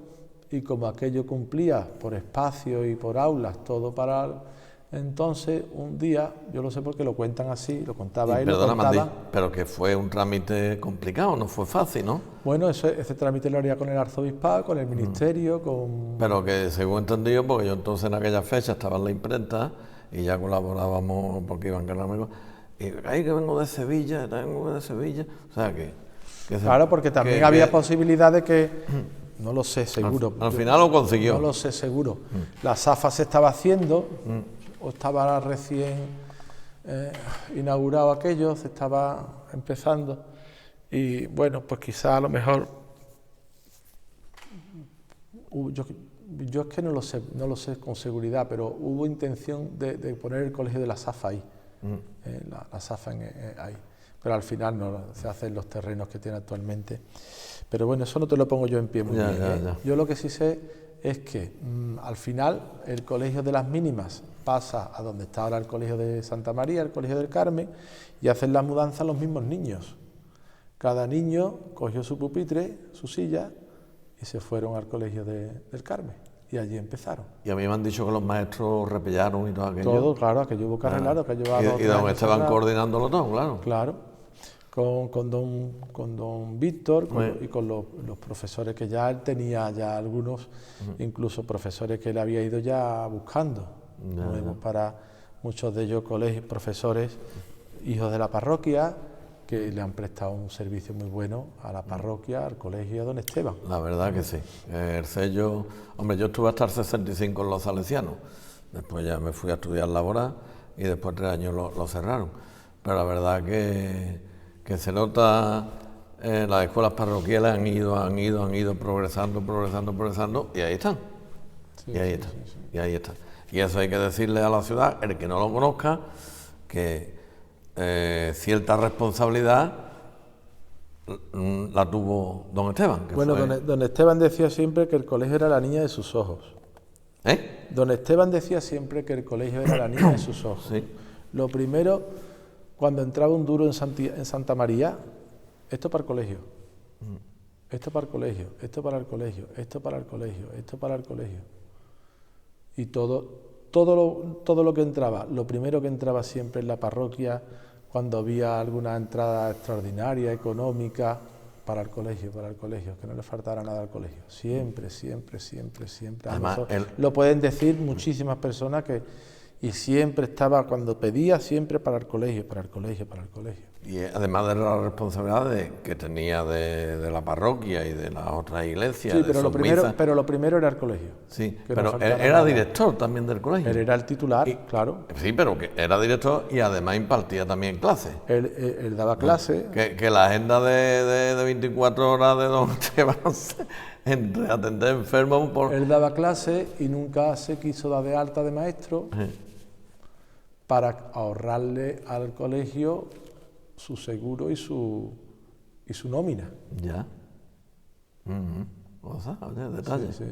y como aquello cumplía por espacio y por aulas, todo para... Entonces, un día, yo lo sé porque lo cuentan así, lo contaba él. Perdona, Mandi, pero que fue un trámite complicado, no fue fácil, ¿no? Bueno, ese trámite lo haría con el arzobispado, con el ministerio, con... Pero que según entendido, porque yo entonces en aquella fecha estaba en la imprenta y ya colaborábamos porque iban con amigos, y ahí que vengo de Sevilla, o sea que claro, porque también había posibilidad de que... No lo sé seguro. Al final lo consiguió. No lo sé seguro. La SAFA se estaba haciendo, o estaba recién inaugurado aquello, se estaba empezando. Y bueno, pues quizá a lo mejor... Yo es que no lo sé con seguridad, pero hubo intención de poner el colegio de la SAFA ahí. La SAFA ahí. Pero al final no se hace en los terrenos que tiene actualmente. Pero bueno, eso no te lo pongo yo en pie muy bien. Ya. Yo lo que sí sé es que al final el colegio de las mínimas pasa a donde está ahora el colegio de Santa María, el colegio del Carmen, y hacen la mudanza los mismos niños. Cada niño cogió su pupitre, su silla, y se fueron al colegio del Carmen. Y allí empezaron. Y a mí me han dicho que los maestros repellaron y todo aquello. Todo, claro, aquello hubo que arreglarlo. Y don Esteban coordinándolo todo, claro. Claro. Con don Víctor y con los profesores que ya él tenía, ya algunos, incluso profesores que él había ido ya buscando, nuevos para muchos de ellos colegios, profesores, hijos de la parroquia, que le han prestado un servicio muy bueno a la parroquia, al colegio y a don Esteban. La verdad que sí. El sello, hombre, yo estuve hasta el 65 en los salesianos, después ya me fui a estudiar laboral y después 3 años lo cerraron, pero la verdad que se nota, las escuelas parroquiales han ido progresando y ahí están. Sí, y ahí están. Y eso hay que decirle a la ciudad, el que no lo conozca, que cierta responsabilidad la tuvo don Esteban. Bueno, don Esteban decía siempre que el colegio era la niña de sus ojos. Don Esteban decía siempre que el colegio era la niña de sus ojos. Sí. Lo primero... Cuando entraba un duro en Santa María, esto para el colegio, esto para el colegio, esto para el colegio, esto para el colegio, esto para el colegio. Y todo lo que entraba, lo primero que entraba siempre en la parroquia, cuando había alguna entrada extraordinaria, económica, para el colegio, que no le faltara nada al colegio. Siempre. Además, lo pueden decir muchísimas personas y siempre estaba, cuando pedía, siempre para el colegio. Y además de la responsabilidad que tenía de la parroquia y de las otras iglesias. Sí, pero lo primero era el colegio. Sí, pero él era director también del colegio. Él era el titular, claro. Sí, pero que era director y además impartía también clases. Él daba clases. Que la agenda de 24 horas de don Esteban, entre atender enfermos... Él daba clases y nunca se quiso dar de alta de maestro para ahorrarle al colegio su seguro y su nómina. Ya. O sea, detalles. Sí.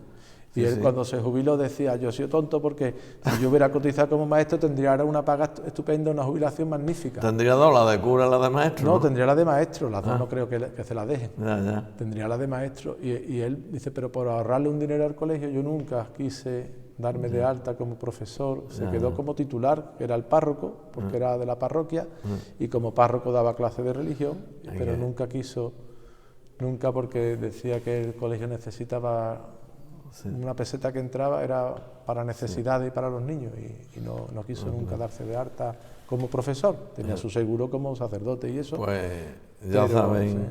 Y él cuando se jubiló decía, yo he sido tonto porque si yo hubiera cotizado como maestro tendría ahora una paga estupenda, una jubilación magnífica. ¿Tendría dos, la de cura y la de maestro? No, tendría la de maestro, las dos no creo que se la dejen. Ya. Tendría la de maestro y él dice, pero por ahorrarle un dinero al colegio yo nunca quise darme de alta como profesor, se quedó como titular, que era el párroco, porque era de la parroquia, y como párroco daba clase de religión, pero nunca quiso, porque decía que el colegio necesitaba una peseta que entraba, era para necesidades y para los niños, y no quiso nunca darse de alta como profesor, tenía su seguro como sacerdote y eso. Pues ya saben,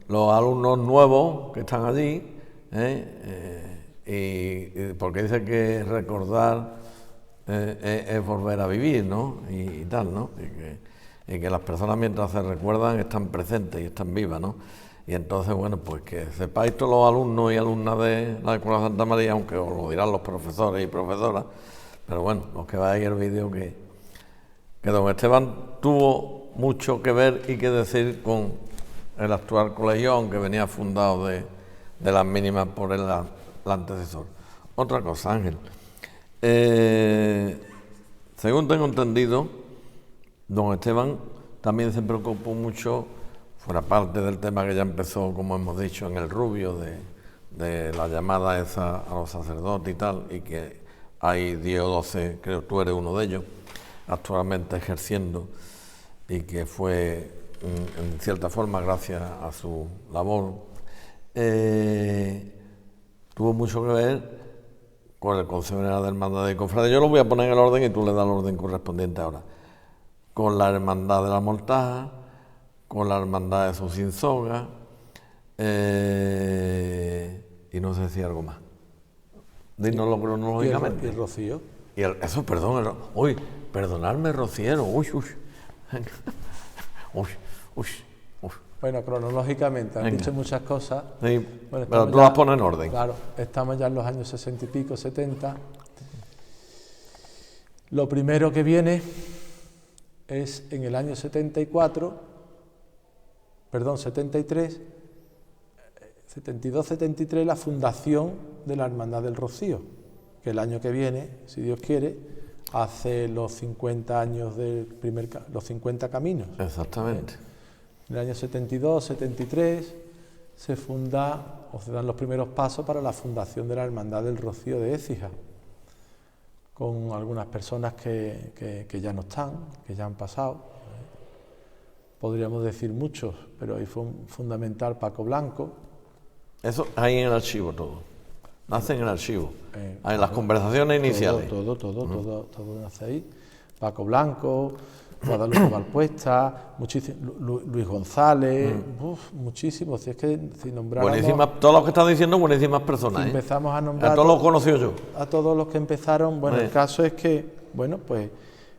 los alumnos nuevos que están allí, y porque dice que recordar es volver a vivir, ¿no? Y tal, ¿no? Y que las personas mientras se recuerdan están presentes y están vivas, ¿no? Y entonces, bueno, pues que sepáis todos los alumnos y alumnas de la Escuela Santa María, aunque os lo dirán los profesores y profesoras, pero bueno, los que veáis el vídeo, que don Esteban tuvo mucho que ver y que decir con el actual colegio, aunque venía fundado de las mínimas por el antecesor. Otra cosa, Ángel. Según tengo entendido, don Esteban también se preocupó mucho, fuera parte del tema que ya empezó, como hemos dicho, en el Rubio, de la llamada esa a los sacerdotes y tal, y que hay 10 o 12, creo que tú eres uno de ellos, actualmente ejerciendo, y que fue, en cierta forma, gracias a su labor, tuvo mucho que ver con el Consejo General de Hermandad y Cofradía. Yo lo voy a poner en el orden y tú le das el orden correspondiente ahora. Con la Hermandad de la Mortaja, con la Hermandad de Socinsoga, y no sé si algo más. Dínoslo cronológicamente. ¿Y el Rocío? Perdonadme, Rociero. Bueno, cronológicamente, han dicho muchas cosas. Sí, bueno, pero tú las pones en orden. Claro, estamos ya en los años 60 y pico, 70. Lo primero que viene es en el año 73, 72-73, la fundación de la Hermandad del Rocío, que el año que viene, si Dios quiere, hace los 50 años los 50 caminos. Exactamente. En el año 72-73 se funda, o se dan los primeros pasos para la fundación de la Hermandad del Rocío de Écija, con algunas personas que ya no están, que ya han pasado. Podríamos decir muchos, pero ahí fue fundamental Paco Blanco. Eso hay en el archivo todo. Nace en el archivo. En las conversaciones iniciales. Todo nace ahí. Paco Blanco, Guadalupe Valpuesta, Luis González, muchísimos. Si es que si nombráramos, buenísimas, todos los que están diciendo, buenísimas personas. Si empezamos a nombrar a todos los conocido yo. A todos los que empezaron, bueno, el caso es que, bueno, pues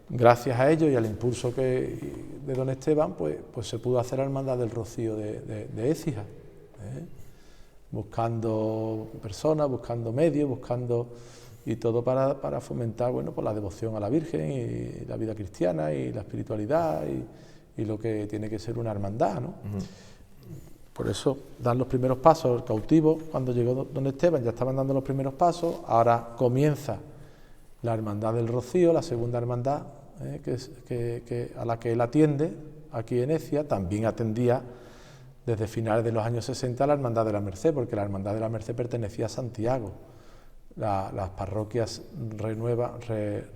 gracias a ellos y al impulso de don Esteban, pues se pudo hacer la Hermandad del Rocío de Écija, buscando personas, buscando medios, y todo para fomentar, bueno, pues la devoción a la Virgen y la vida cristiana y la espiritualidad y lo que tiene que ser una hermandad, ¿no? Por eso dan los primeros pasos. El cautivo, cuando llegó don Esteban, ya estaban dando los primeros pasos. Ahora comienza la Hermandad del Rocío, la segunda hermandad a la que él atiende aquí en Écija. También atendía desde finales de los años 60 a la Hermandad de la Merced, porque la Hermandad de la Merced pertenecía a Santiago. Las parroquias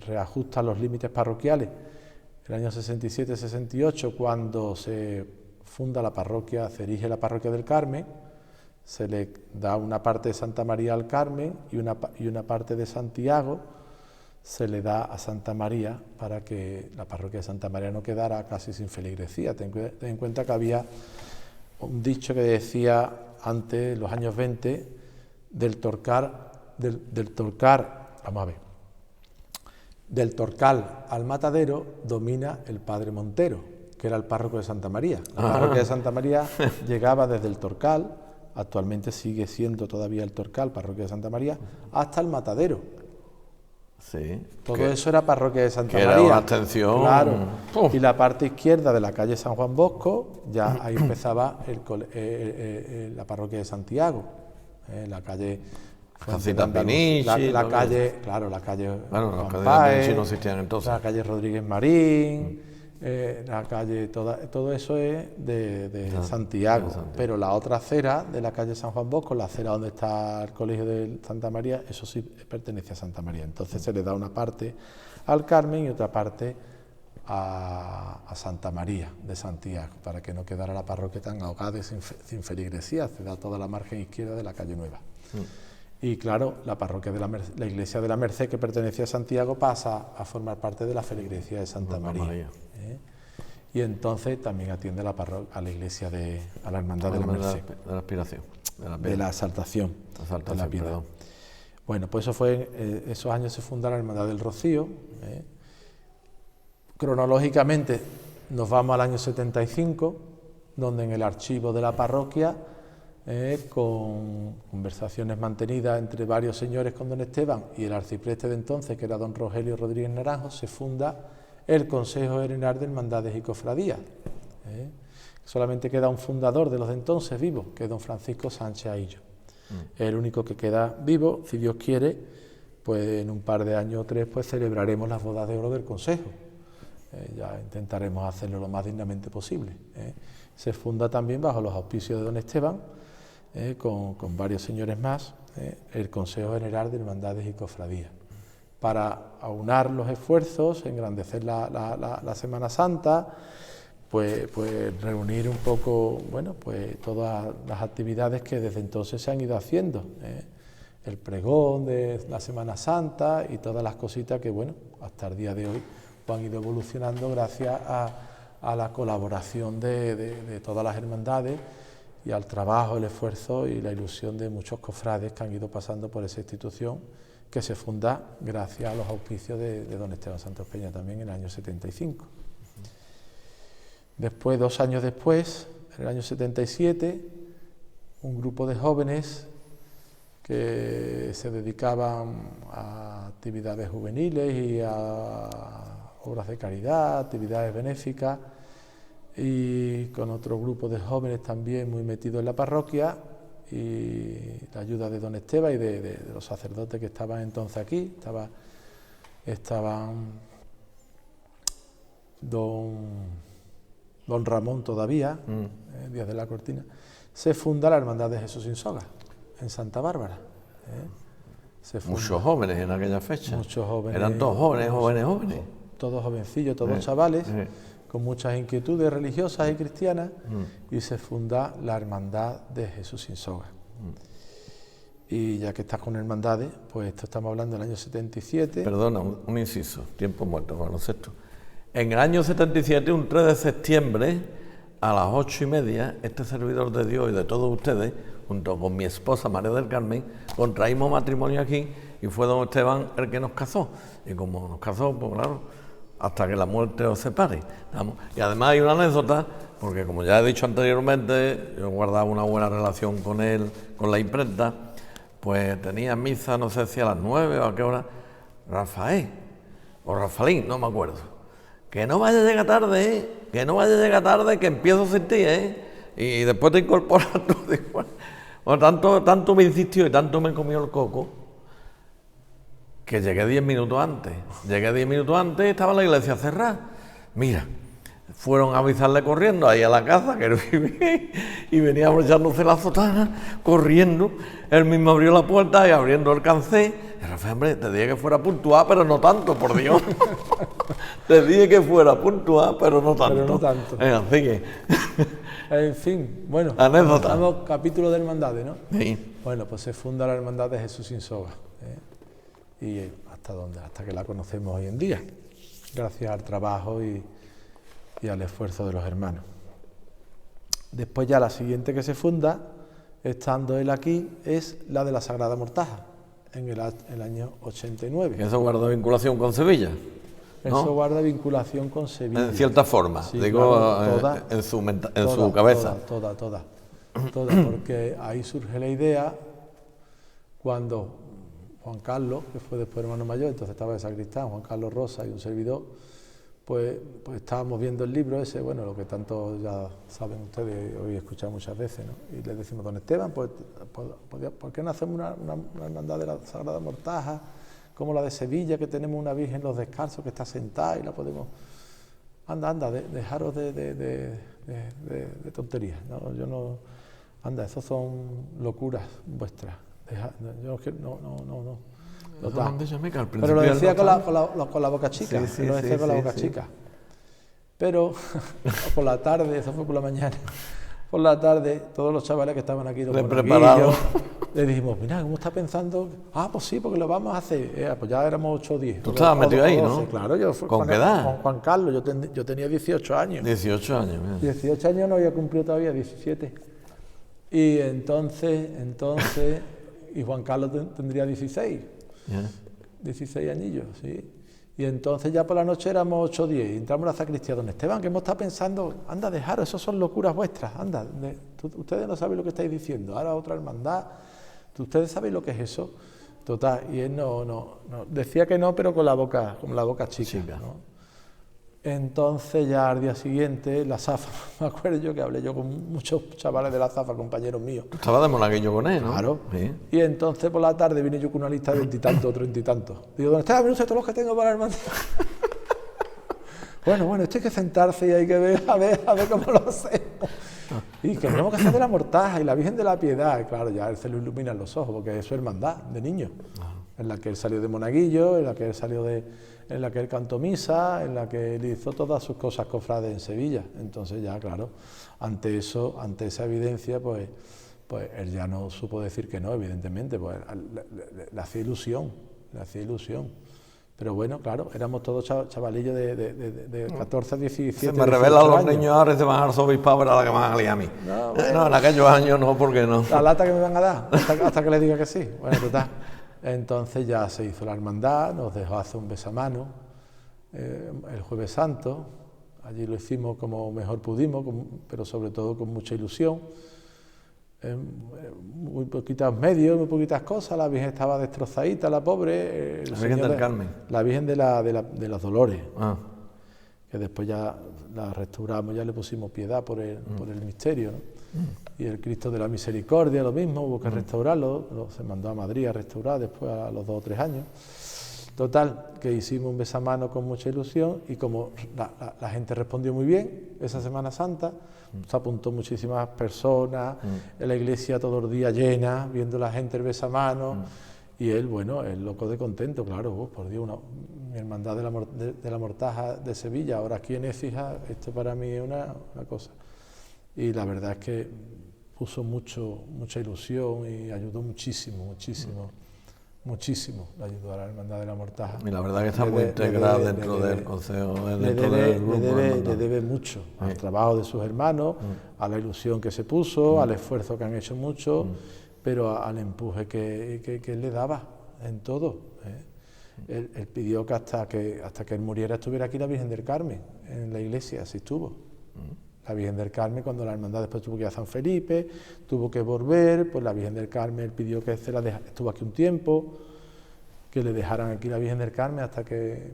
reajustan los límites parroquiales. En el año 67-68, cuando se funda la parroquia, se erige la parroquia del Carmen, se le da una parte de Santa María al Carmen y una parte de Santiago se le da a Santa María para que la parroquia de Santa María no quedara casi sin feligresía. Ten en cuenta que había un dicho que decía antes, en los años 20, del Torcal al Matadero domina el padre Montero, que era el párroco de Santa María. La parroquia de Santa María llegaba desde el Torcal, actualmente sigue siendo todavía el Torcal, parroquia de Santa María, hasta el Matadero. Sí, Todo eso era parroquia de Santa María. Era una extensión. Claro. Y la parte izquierda de la calle San Juan Bosco, ya ahí empezaba la parroquia de Santiago, la calle Jacinta Pinichi, la calle, claro, la calle bueno, las Juan calles Páez, Pinichi no existían entonces. la calle Rodríguez Marín, la calle, todo eso es de Santiago, pero la otra acera de la calle San Juan Bosco, la acera donde está el colegio de Santa María, eso sí pertenece a Santa María. Entonces se le da una parte al Carmen y otra parte a Santa María de Santiago, para que no quedara la parroquia tan ahogada y sin feligresía. Se da toda la margen izquierda de la calle Nueva. Y claro, la parroquia de la iglesia de la Merced, que pertenecía a Santiago, pasa a formar parte de la feligresía de Santa María. Y entonces también atiende a la iglesia a la hermandad de la Merced. De la aspiración. De la exaltación. De la piedad. Perdón. Bueno, pues eso fue, esos años se funda la Hermandad del Rocío. Cronológicamente nos vamos al año 75, donde en el archivo de la parroquia, con conversaciones mantenidas entre varios señores con don Esteban y el arcipreste de entonces, que era don Rogelio Rodríguez Naranjo, se funda el Consejo General de Hermandades y Cofradías. Solamente queda un fundador de los de entonces vivo, que es don Francisco Sánchez Aillo. Es el único que queda vivo. Si Dios quiere, pues en un par de años o tres pues celebraremos las bodas de oro del Consejo. Ya intentaremos hacerlo lo más dignamente posible. Se funda también bajo los auspicios de don Esteban, con varios señores más, el Consejo General de Hermandades y Cofradías, para aunar los esfuerzos, engrandecer la Semana Santa, pues reunir un poco, bueno, pues todas las actividades que desde entonces se han ido haciendo, el pregón de la Semana Santa y todas las cositas que, bueno, hasta el día de hoy pues han ido evolucionando gracias a la colaboración de todas las hermandades y al trabajo, el esfuerzo y la ilusión de muchos cofrades que han ido pasando por esa institución, que se funda gracias a los auspicios de don Esteban Santos Peña también en el año 75. Después, 2 años después, en el año 77, un grupo de jóvenes que se dedicaban a actividades juveniles y a obras de caridad, actividades benéficas, y con otro grupo de jóvenes también muy metidos en la parroquia, y la ayuda de don Esteban y de los sacerdotes que estaban entonces aquí, estaban don Ramón todavía, Díaz de la Cortina. Se funda la Hermandad de Jesús sin Soga, en Santa Bárbara. Muchos jóvenes en aquella fecha. Muchos jóvenes. Eran todos jóvenes. Todos jovencillos, todos chavales, con muchas inquietudes religiosas y cristianas, y se funda la Hermandad de Jesús sin Soga. Y ya que estás con hermandades, pues esto estamos hablando del año 77. Perdona, un inciso, tiempo muerto, baloncesto. En el año 77, un 3 de septiembre, a las 8:30, este servidor de Dios y de todos ustedes, junto con mi esposa María del Carmen, contraímos matrimonio aquí y fue don Esteban el que nos casó. Y como nos casó, pues claro, hasta que la muerte os separe. ¿Vamos? Y además hay una anécdota, porque como ya he dicho anteriormente, yo guardaba una buena relación con él, con la imprenta, pues tenía misa, no sé si a las 9 o a qué hora, Rafael, o Rafaelín, no me acuerdo, que no vaya a llegar tarde, que no vaya a llegar tarde, que empiezo sin ti, y después te incorporas tú. Bueno, tanto me insistió y tanto me comió el coco, que llegué 10 minutos antes. Llegué 10 minutos antes y estaba la iglesia cerrada. Mira, fueron a avisarle corriendo ahí a la casa que vivía y veníamos echándose la sotana, corriendo. Él mismo abrió la puerta y abriendo el cancé. Y Rafael, hombre, te dije que fuera puntual, pero no tanto, por Dios. Te dije que fuera puntual, pero no tanto. Pero no tanto. Así que En fin, bueno, anécdota. estamos capítulo de hermandades, ¿no? Sí. Bueno, pues se funda la Hermandad de Jesús sin soga, y hasta que la conocemos hoy en día, gracias al trabajo y al esfuerzo de los hermanos. Después ya la siguiente que se funda, estando él aquí, es la de la Sagrada Mortaja, en el año 89. Eso guarda vinculación con Sevilla, ¿no? Eso guarda vinculación con Sevilla. En cierta forma, Sí, digo, claro, en su cabeza. Toda, porque ahí surge la idea cuando Juan Carlos, que fue después hermano mayor, entonces estaba de sacristán, Juan Carlos Rosa y un servidor, pues estábamos viendo el libro ese, bueno, lo que tanto ya saben ustedes, hoy he escuchado muchas veces, ¿no? Y le decimos, don Esteban, pues, ¿por qué no hacemos una hermandad de la Sagrada Mortaja, como la de Sevilla, que tenemos una Virgen los Descalzos que está sentada y la podemos... Anda, dejaros de tonterías, ¿no? Yo no... Anda, esos son locuras vuestras. Yo no. Pero lo decía con la boca chica, Sí, lo decía con la boca sí. chica. Pero por la tarde, eso fue por la mañana, por la tarde, todos los chavales que estaban aquí, los preparados, le dijimos, mira, ¿cómo está pensando? Ah, pues sí, porque lo vamos a hacer. Pues ya éramos 8 o 10. Tú estabas metido ahí, ¿no? Claro, yo fui ¿Con qué edad? Con Juan Carlos, yo tenía 18 años. 18 años, mira. 18 años no había cumplido todavía, 17. Y entonces, y Juan Carlos tendría 16. Yeah. 16 añillos, sí. Y entonces ya por la noche éramos 8 o 10, y entramos a la sacristía. Don Esteban, que hemos estado pensando, anda, dejaros, eso son locuras vuestras, anda, ustedes no saben lo que estáis diciendo, ahora otra hermandad, ustedes saben lo que es eso. Total, y él no, decía que no, pero con la boca chica. ¿No? Entonces ya al día siguiente, la Zafa, me acuerdo yo que hablé yo con muchos chavales de la Zafa, compañeros míos. Estaba de monaguillo con él, ¿no? Claro. Sí. Y entonces por la tarde vine yo con una lista de 20 y tantos, 30 y tantos. Digo, ¿dónde están todos los que tengo para el hermandad? Bueno, esto hay que sentarse y hay que ver, a ver cómo lo hacemos. Y que tenemos que hacer de la Mortaja y la Virgen de la Piedad. Y claro, ya él se le iluminan los ojos, porque eso es hermandad de niño. En la que él salió de monaguillo, en la que él salió en la que él cantó misa, en la que él hizo todas sus cosas cofrades en Sevilla. Entonces ya, claro, ante esa evidencia, pues él ya no supo decir que no, evidentemente, pues le hacía ilusión. Pero bueno, claro, éramos todos chavalillos de 14 a 17 Se me revelan los años. niños ahora y se van al arzobispado, era la que me van a liar a mí. No, en aquellos años no, porque no. La lata que me van a dar, hasta que les diga que sí. Bueno, total. Entonces ya se hizo la hermandad, nos dejó hacer un besamano el Jueves Santo. Allí lo hicimos como mejor pudimos, pero sobre todo con mucha ilusión. Muy poquitos medios, muy poquitas cosas. La Virgen estaba destrozadita, la pobre. La Virgen del Carmen. La Virgen de los Dolores. Ah. Que después ya la restauramos, ya le pusimos piedad por el misterio, ¿no? Y el Cristo de la Misericordia, lo mismo, hubo que restaurarlo, se mandó a Madrid a restaurar después a los 2 o 3 años. Total, que hicimos un besamano con mucha ilusión y como la gente respondió muy bien esa Semana Santa, se apuntó muchísimas personas, en la iglesia todos los días llena, viendo la gente el besamano, y él, bueno, él loco de contento, claro, por Dios, mi hermandad de la Mortaja de Sevilla, ahora aquí en Écija, esto para mí es una cosa. Y la verdad es que puso mucha ilusión y ayudó muchísimo, le ayudó a la Hermandad de la Mortaja. Y la verdad que está muy integrada dentro del consejo, dentro del grupo. Le debe mucho al trabajo de sus hermanos, a la ilusión que se puso, al esfuerzo que han hecho mucho, pero al empuje que él le daba en todo. Él pidió que hasta que él muriera estuviera aquí la Virgen del Carmen, en la iglesia, así estuvo. La Virgen del Carmen, cuando la hermandad después tuvo que ir a San Felipe, tuvo que volver, pues la Virgen del Carmen él pidió que estuvo aquí un tiempo, que le dejaran aquí la Virgen del Carmen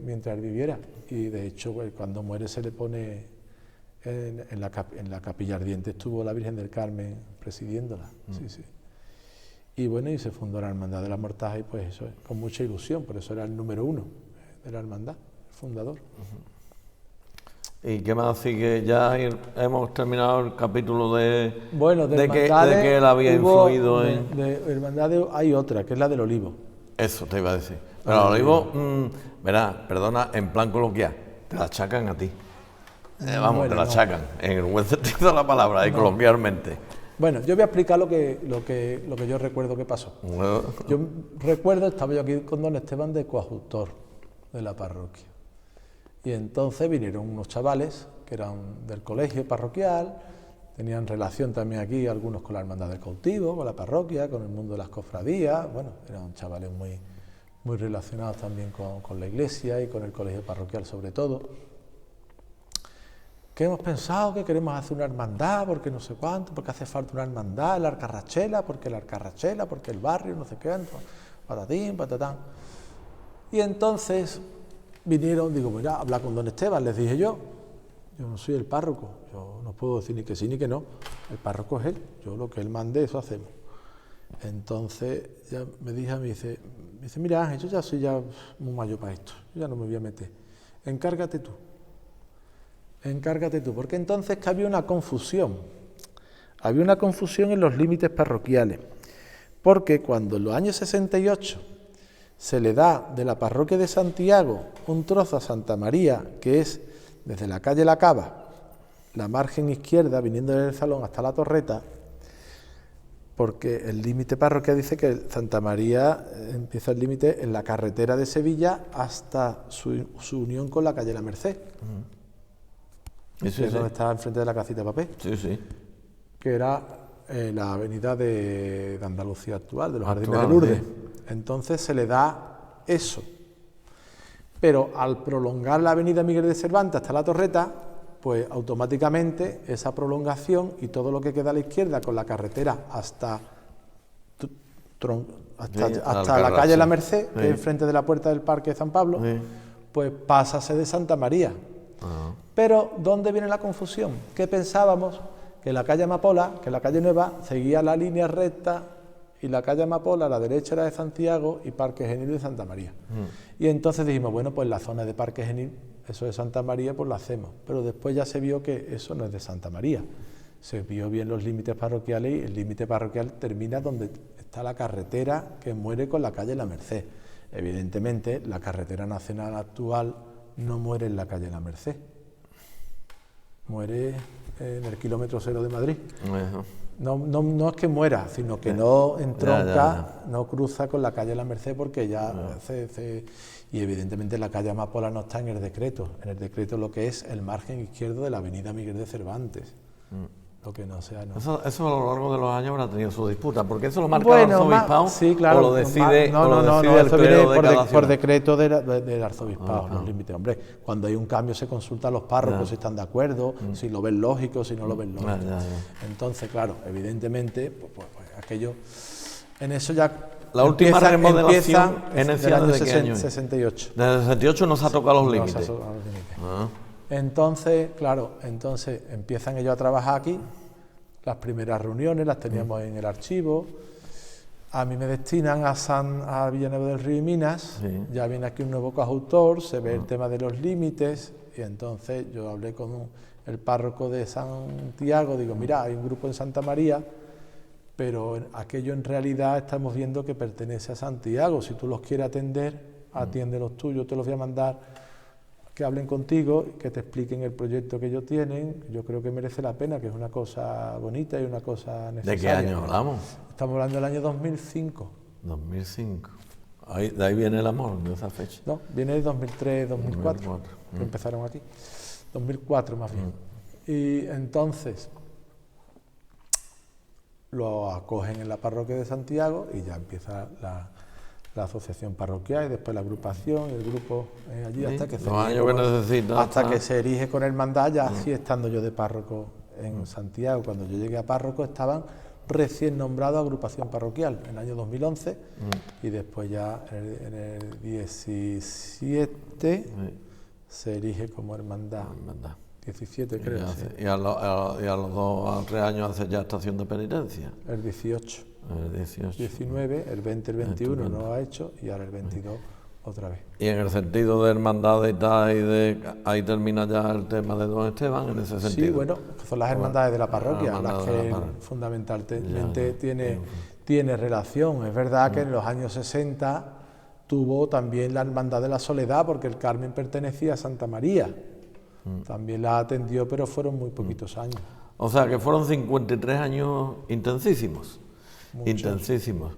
mientras él viviera. Y de hecho, pues, cuando muere se le pone en la capilla ardiente, estuvo la Virgen del Carmen presidiéndola. Sí. Y bueno, y se fundó la Hermandad de la Mortaja y pues eso, con mucha ilusión, por eso era el número 1 de la hermandad, el fundador. ¿Y qué más sigue? Ya hemos terminado el capítulo de que él había influido en... De hermandades hay otra, que es la del Olivo. Eso te iba a decir. Pero el Olivo, verás, perdona, en plan coloquial, te la achacan a ti. Vamos, te la achacan, en el buen sentido de la palabra, y coloquialmente. Bueno, yo voy a explicar lo que yo recuerdo que pasó. Yo recuerdo, estaba yo aquí con don Esteban de coadjutor de la parroquia. Y entonces vinieron unos chavales que eran del colegio parroquial, tenían relación también aquí, algunos con la hermandad del cautivo, con la parroquia, con el mundo de las cofradías. Bueno, eran chavales muy relacionados también con la iglesia y con el colegio parroquial sobre todo. Que hemos pensado que queremos hacer una hermandad, porque no sé cuánto, porque hace falta una hermandad, la Alcarrachela, porque el barrio, no sé qué, patatín, patatán. Y entonces vinieron, digo, mira, habla con don Esteban, les dije yo no soy el párroco, yo no puedo decir ni que sí ni que no, el párroco es él, yo lo que él mande, eso hacemos. Entonces ya me dice, mira Ángel, yo ya soy muy mayor para esto, yo ya no me voy a meter, encárgate tú, porque entonces que había una confusión en los límites parroquiales, porque cuando en los años 68 se le da de la parroquia de Santiago un trozo a Santa María, que es desde la calle La Cava, la margen izquierda, viniendo del Salón hasta la Torreta, porque el límite parroquial dice que Santa María empieza el límite en la carretera de Sevilla hasta su unión con la calle La Merced. Sí, donde está enfrente de la casita de papel, que era la avenida de Andalucía actual, de los Jardines de Lourdes. Sí. Entonces se le da eso. Pero al prolongar la avenida Miguel de Cervantes hasta la Torreta, pues automáticamente esa prolongación y todo lo que queda a la izquierda con la carretera hasta la calle La Merced, que es enfrente de la puerta del Parque de San Pablo, pues pasa a ser de Santa María. Pero, ¿dónde viene la confusión? Que pensábamos que la calle Amapola, que la calle Nueva, seguía la línea recta y la calle Amapola a la derecha era de Santiago y Parque Genil de Santa María. Y entonces dijimos, bueno, pues la zona de Parque Genil, eso de Santa María, pues lo hacemos. Pero después ya se vio que eso no es de Santa María. Se vio bien los límites parroquiales y el límite parroquial termina donde está la carretera que muere con la calle La Merced. Evidentemente, la carretera nacional actual no muere en la calle La Merced. Muere en el kilómetro 0 de Madrid. No es que muera, sino que no entronca, no cruza con la calle La Merced porque ya y evidentemente la calle Amapola no está en el decreto lo que es el margen izquierdo de la avenida Miguel de Cervantes. Lo que no sea, no. Eso a lo largo de los años habrá tenido su disputa, porque eso lo marca el arzobispado, sí, claro, o lo decide, el clero de cada por decreto del arzobispado, los límites. Hombre, cuando hay un cambio se consulta a los párrocos si están de acuerdo, si lo ven lógico, si no lo ven lógico. Entonces, claro, evidentemente, pues aquello, en eso ya la última remodelación en el año 68. Desde el 68 no se ha tocado los límites. Entonces, claro, empiezan ellos a trabajar aquí. Las primeras reuniones las teníamos en el archivo. A mí me destinan a Villanueva del Río y Minas. Ya viene aquí un nuevo coadjutor, se ve el tema de los límites. Y entonces yo hablé con el párroco de Santiago. Digo, mira, hay un grupo en Santa María, pero aquello en realidad estamos viendo que pertenece a Santiago. Si tú los quieres atender, atiéndelos tú, yo te los voy a mandar que hablen contigo, que te expliquen el proyecto que ellos tienen. Yo creo que merece la pena, que es una cosa bonita y una cosa necesaria. ¿De qué año hablamos? Estamos hablando del año 2005. 2005. De ahí viene el amor, de esa fecha. No, viene de 2003, 2004, que empezaron aquí. 2004 más bien. Y entonces lo acogen en la parroquia de Santiago y ya empieza la asociación parroquial y después la agrupación y el grupo allí hasta que se erige con hermandad, ya así estando yo de párroco en Santiago. Cuando yo llegué a párroco estaban recién nombrados agrupación parroquial en el año 2011 y después ya en el 17 se erige como hermandad. 17 creo. Y a los 2 o 3 años hace ya estación de penitencia. El 18. El 18. 19, el 20, el 21 no lo ha hecho y ahora el 22 otra vez. Y en el sentido de hermandades y tal, ahí termina ya el tema de don Esteban, en ese sentido. Sí, bueno, son las hermandades de la parroquia, las que fundamentalmente tiene relación. Es verdad que en los años 60 tuvo también la hermandad de la Soledad, porque el Carmen pertenecía a Santa María. También la atendió, pero fueron muy poquitos años. O sea, que fueron 53 años intensísimos. Muchos. Intensísimos.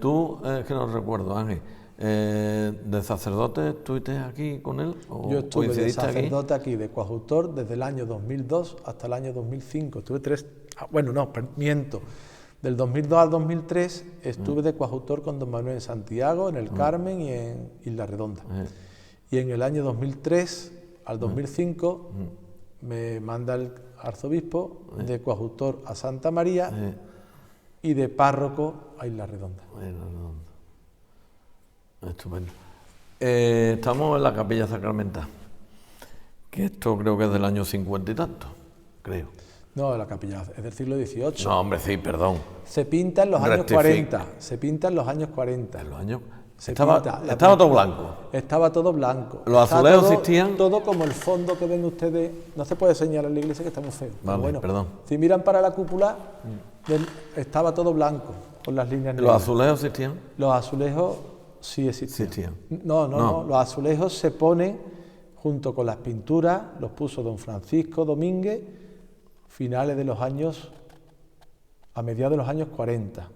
Tú, es que no recuerdo, Ángel, ¿de sacerdote estuviste aquí con él? ¿O Yo estuve de coincidiste sacerdote aquí, de coadjutor, desde el año 2002 hasta el año 2005. Estuve miento. Del 2002 al 2003 estuve de coadjutor con don Manuel en Santiago, en el Carmen y en Isla Redonda. Y en el año 2003 al 2005 me manda el arzobispo de coadjutor a Santa María y de párroco a Isla Redonda. Estupendo. Estamos en la Capilla Sacramental, que esto creo que es del año 50 y tanto, creo. No, la capilla es del siglo XVIII. No, hombre, sí, perdón. Se pinta en los años 40. Se pinta en los años 40. En los años... Se Estaba pinta, todo blanco. Estaba todo blanco. Los azulejos existían. Todo como el fondo que ven ustedes. No se puede señalar en la iglesia, que está muy feo. Vale, bueno, perdón. Si miran para la cúpula, estaba todo blanco, con las líneas negras. ¿Los azulejos existían? Los azulejos sí existían. No. Los azulejos se ponen junto con las pinturas, los puso don Francisco Domínguez, finales de los años, a mediados de los años 40.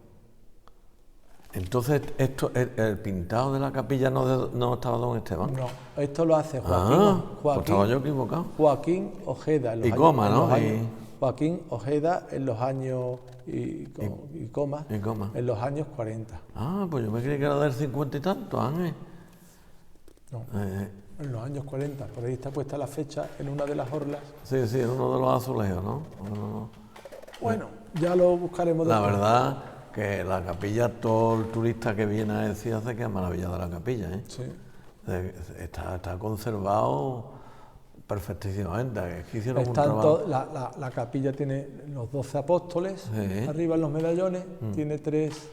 Entonces, el pintado de la capilla no estaba don Esteban. No, esto lo hace Joaquín. Pues estaba yo equivocado. Joaquín Ojeda. Y coma, ¿no? Joaquín Ojeda en los años, y coma, en los años 40. Ah, pues yo me creí que era del 50 y tanto, Ángel. No, en los años 40. Por ahí está puesta la fecha en una de las orlas. Sí, en uno de los azulejos, ¿no? Bueno, ya lo buscaremos después. La verdad que la capilla, todo el turista que viene a decir hace que es maravillada la capilla, ¿eh? Sí. Está conservado perfectísimamente. Es que hicieron un trabajo. La capilla tiene los 12 apóstoles, Sí. arriba en los medallones, tiene tres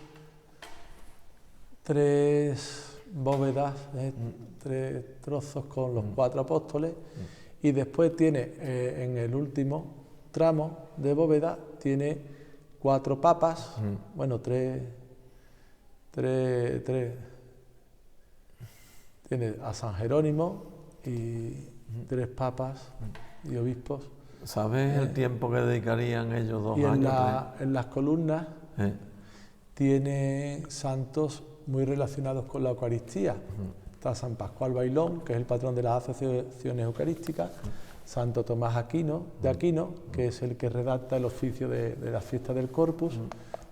bóvedas, tres trozos con los 4 apóstoles, y después tiene, en el último tramo de bóveda, tiene 4 papas, bueno, tres, tiene a San Jerónimo y 3 papas y obispos. ¿Sabes el tiempo que dedicarían ellos 2 y años? En las columnas tiene santos muy relacionados con la Eucaristía. Está San Pascual Bailón, que es el patrón de las asociaciones eucarísticas, Santo Tomás de Aquino, que es el que redacta el oficio de la fiesta del Corpus,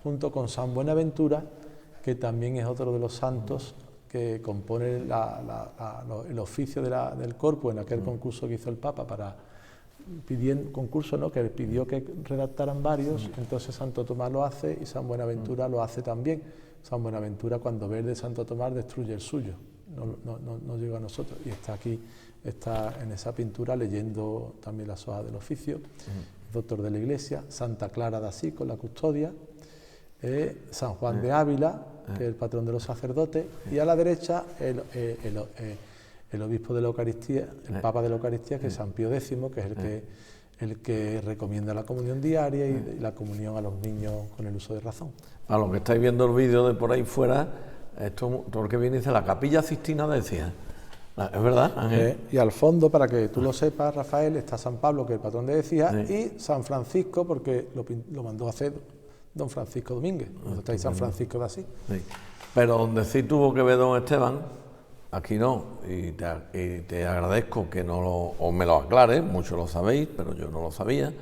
junto con San Buenaventura, que también es otro de los santos que compone el oficio del Corpus en aquel concurso que hizo el Papa que pidió que redactaran varios. Entonces Santo Tomás lo hace y San Buenaventura lo hace también. San Buenaventura, cuando ve el de Santo Tomás, destruye el suyo, no llega a nosotros, y está aquí, está en esa pintura leyendo también las hojas del oficio, doctor de la Iglesia. Santa Clara de Asís con la custodia, San Juan de Ávila, que es el patrón de los sacerdotes, y a la derecha el obispo de la Eucaristía, el Papa de la Eucaristía, que es San Pío X, que es el que recomienda la comunión diaria y la comunión a los niños con el uso de razón. A los que estáis viendo el vídeo de por ahí fuera, esto todo lo que viene dice la Capilla Sixtina decía. ¿Es verdad, Ángel? Y al fondo, para que tú lo sepas, Rafael, está San Pablo, que es el patrón de Écija, y San Francisco, porque lo mandó a hacer don Francisco Domínguez. Donde está ahí San Francisco de Asís. Sí. Pero donde sí tuvo que ver don Esteban, aquí no, y te agradezco que o me lo aclares, muchos lo sabéis, pero yo no lo sabía,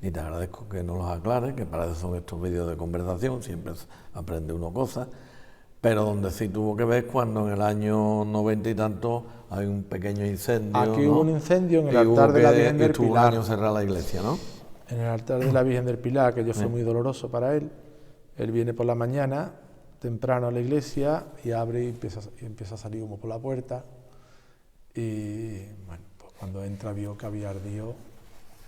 y te agradezco que nos los aclares, que para eso son estos vídeos de conversación, siempre aprende uno cosas, pero donde sí tuvo que ver cuando en el año 90 y tanto hay un pequeño incendio. Aquí hubo un incendio en el altar de la Virgen del Pilar. Y un año cerrada la iglesia, ¿no? En el altar de la Virgen del Pilar, que fue muy doloroso para él. Él viene por la mañana, temprano a la iglesia, y abre y empieza a salir humo por la puerta. Y bueno, pues cuando entra vio que había ardido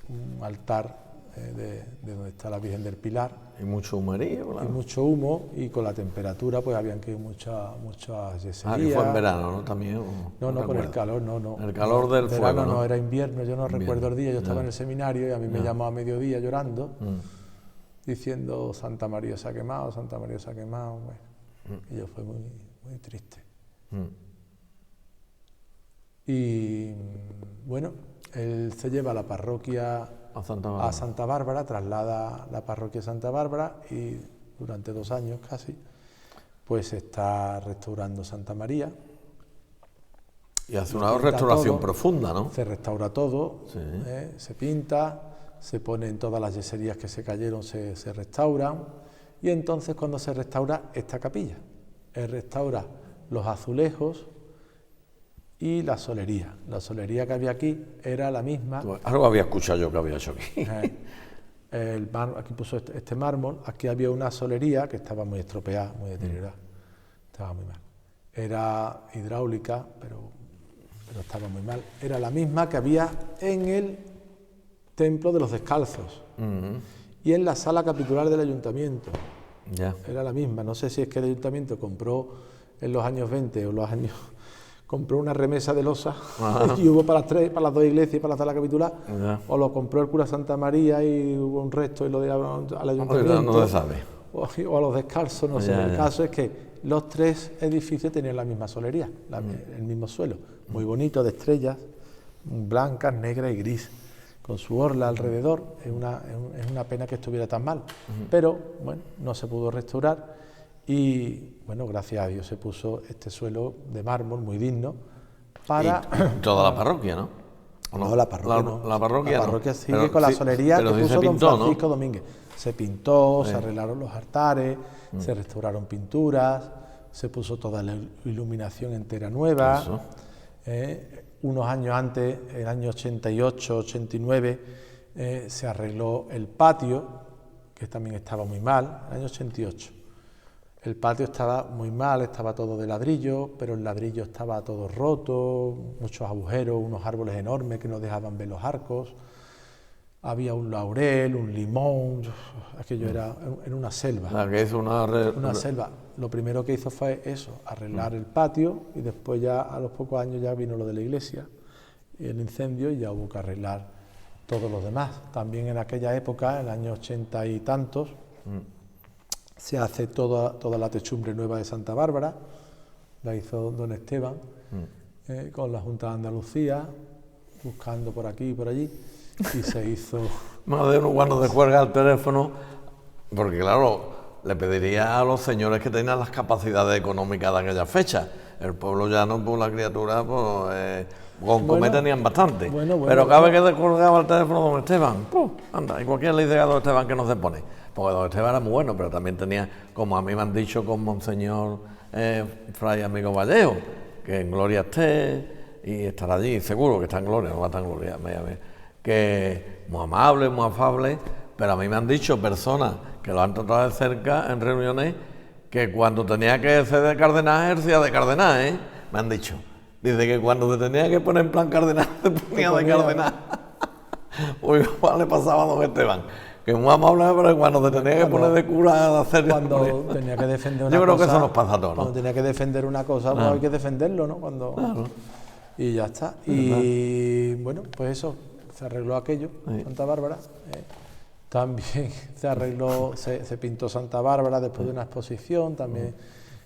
un altar de donde está la Virgen del Pilar. Y mucho humerío, claro. Y mucho humo, y con la temperatura pues habían que ir muchas yeserías. Y fue en verano, ¿no? También. No, con el calor, no. El calor del fuego, verano, no, era invierno, yo no recuerdo el día, yo estaba en el seminario y a mí me llamó a mediodía llorando, diciendo Santa María se ha quemado, Santa María se ha quemado. Bueno, y yo fue muy, muy triste. Y bueno, Él se lleva la parroquia a Santa Bárbara, traslada la parroquia a Santa Bárbara y durante 2 años casi, pues está restaurando Santa María. Y hace una restauración profunda, ¿no? Se restaura todo, Sí. Se pinta, se ponen todas las yeserías que se cayeron, se restauran, y entonces cuando se restaura esta capilla, él restaura los azulejos y la solería. La solería que había aquí era la misma. Algo había escuchado yo que había hecho aquí. Aquí puso este mármol, aquí había una solería que estaba muy estropeada, muy deteriorada, estaba muy mal. Era hidráulica, pero estaba muy mal. Era la misma que había en el Templo de los Descalzos y en la sala capitular del ayuntamiento. Ya. Era la misma. No sé si es que el ayuntamiento compró en los años 20 o los años... compró una remesa de losa y hubo para las 2 iglesias y para la sala capitular, o lo compró el cura Santa María y hubo un resto y lo dieron al ayuntamiento. No se sabe. O a los Descalzos, no sé. El caso es que los 3 edificios tenían la misma solería, el mismo suelo, muy bonito, de estrellas, blancas, negras y gris, con su orla alrededor. Es una pena que estuviera tan mal, pero bueno, no se pudo restaurar y bueno, gracias a Dios se puso este suelo de mármol muy digno para... Y toda la parroquia, ¿no? No, la parroquia no. La parroquia sigue pero con la solería que puso don Francisco, ¿no? Domínguez. Se pintó, se arreglaron los altares, se restauraron pinturas, se puso toda la iluminación entera nueva. Unos años antes, el año 88, 89, se arregló el patio, que también estaba muy mal, el año 88. El patio estaba muy mal, estaba todo de ladrillo, pero el ladrillo estaba todo roto, muchos agujeros, unos árboles enormes que no dejaban ver los arcos. Había un laurel, un limón, aquello era una selva. La que hizo una selva. Lo primero que hizo fue eso, arreglar el patio, y después ya a los pocos años ya vino lo de la iglesia y el incendio, y ya hubo que arreglar todos los demás. También en aquella época, en el año 80 y tantos, se hace toda la techumbre nueva de Santa Bárbara, la hizo don Esteban, con la Junta de Andalucía, buscando por aquí y por allí, y se hizo... Más de uno cuando te cuelga el teléfono, porque claro, le pediría a los señores que tenían las capacidades económicas de aquella fecha. El pueblo llano, pues la criatura, pues con comer tenían bastante. Pero cada vez que te colgaba el teléfono don Esteban, anda, y cualquiera le dice a don Esteban que no se pone. Porque don Esteban era muy bueno, pero también tenía, como a mí me han dicho con Monseñor Fray Amigo Vallejo, que en gloria esté y estará allí, seguro que está en gloria, no va a estar en gloria, que muy amable, muy afable, pero a mí me han dicho personas que lo han tratado de cerca en reuniones, que cuando tenía que ser de cardenal, ejercía de cardenal, me han dicho. Dice que cuando te tenía que poner en plan cardenal, te ponía de cardenal. Pues igual le pasaba a don Esteban, que muy amable, pero cuando te tenía que poner de cura, hacer... Cuando tenía que defender una cosa... Yo creo que eso nos pasa a todos, ¿no? Cuando tenía que defender una cosa, pues hay que defenderlo, ¿no? Y ya está. Y bueno, pues eso, se arregló aquello, Santa Bárbara. También se arregló, se pintó Santa Bárbara después de una exposición también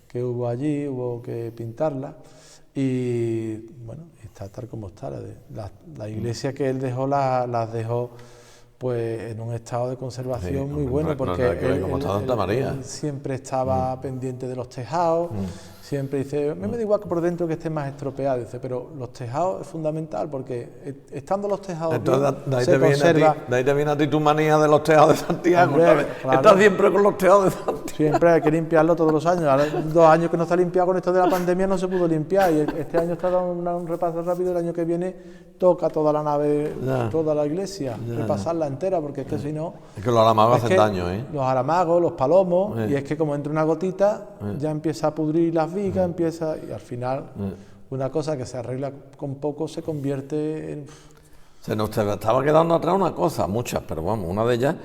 que hubo allí, hubo que pintarla. Y bueno, está tal como está. La iglesia que él dejó, las dejó pues en un estado de conservación muy bueno, porque él siempre estaba pendiente de los tejados. Siempre dice, a mí me da igual que por dentro que esté más estropeado, dice, pero los tejados es fundamental, porque estando los tejados entonces, bien, se conserva. De ahí te viene a ti tu manía de los tejados de Santiago. Hombre, claro. Estás siempre con los tejados de Santiago. Siempre hay que limpiarlo todos los años. Ahora, 2 años que no está limpiado con esto de la pandemia, no se pudo limpiar, y este año está dando un repaso rápido. El año que viene toca toda la nave, toda la iglesia, repasarla entera, porque es que si no... Es que los aramagos hacen daño, Los aramagos, los palomos, y es que como entra una gotita, ya empieza a pudrir las vigas, empieza, y al final una cosa que se arregla con poco se convierte en... Se nos estaba quedando atrás una cosa, muchas, pero vamos, una de ellas,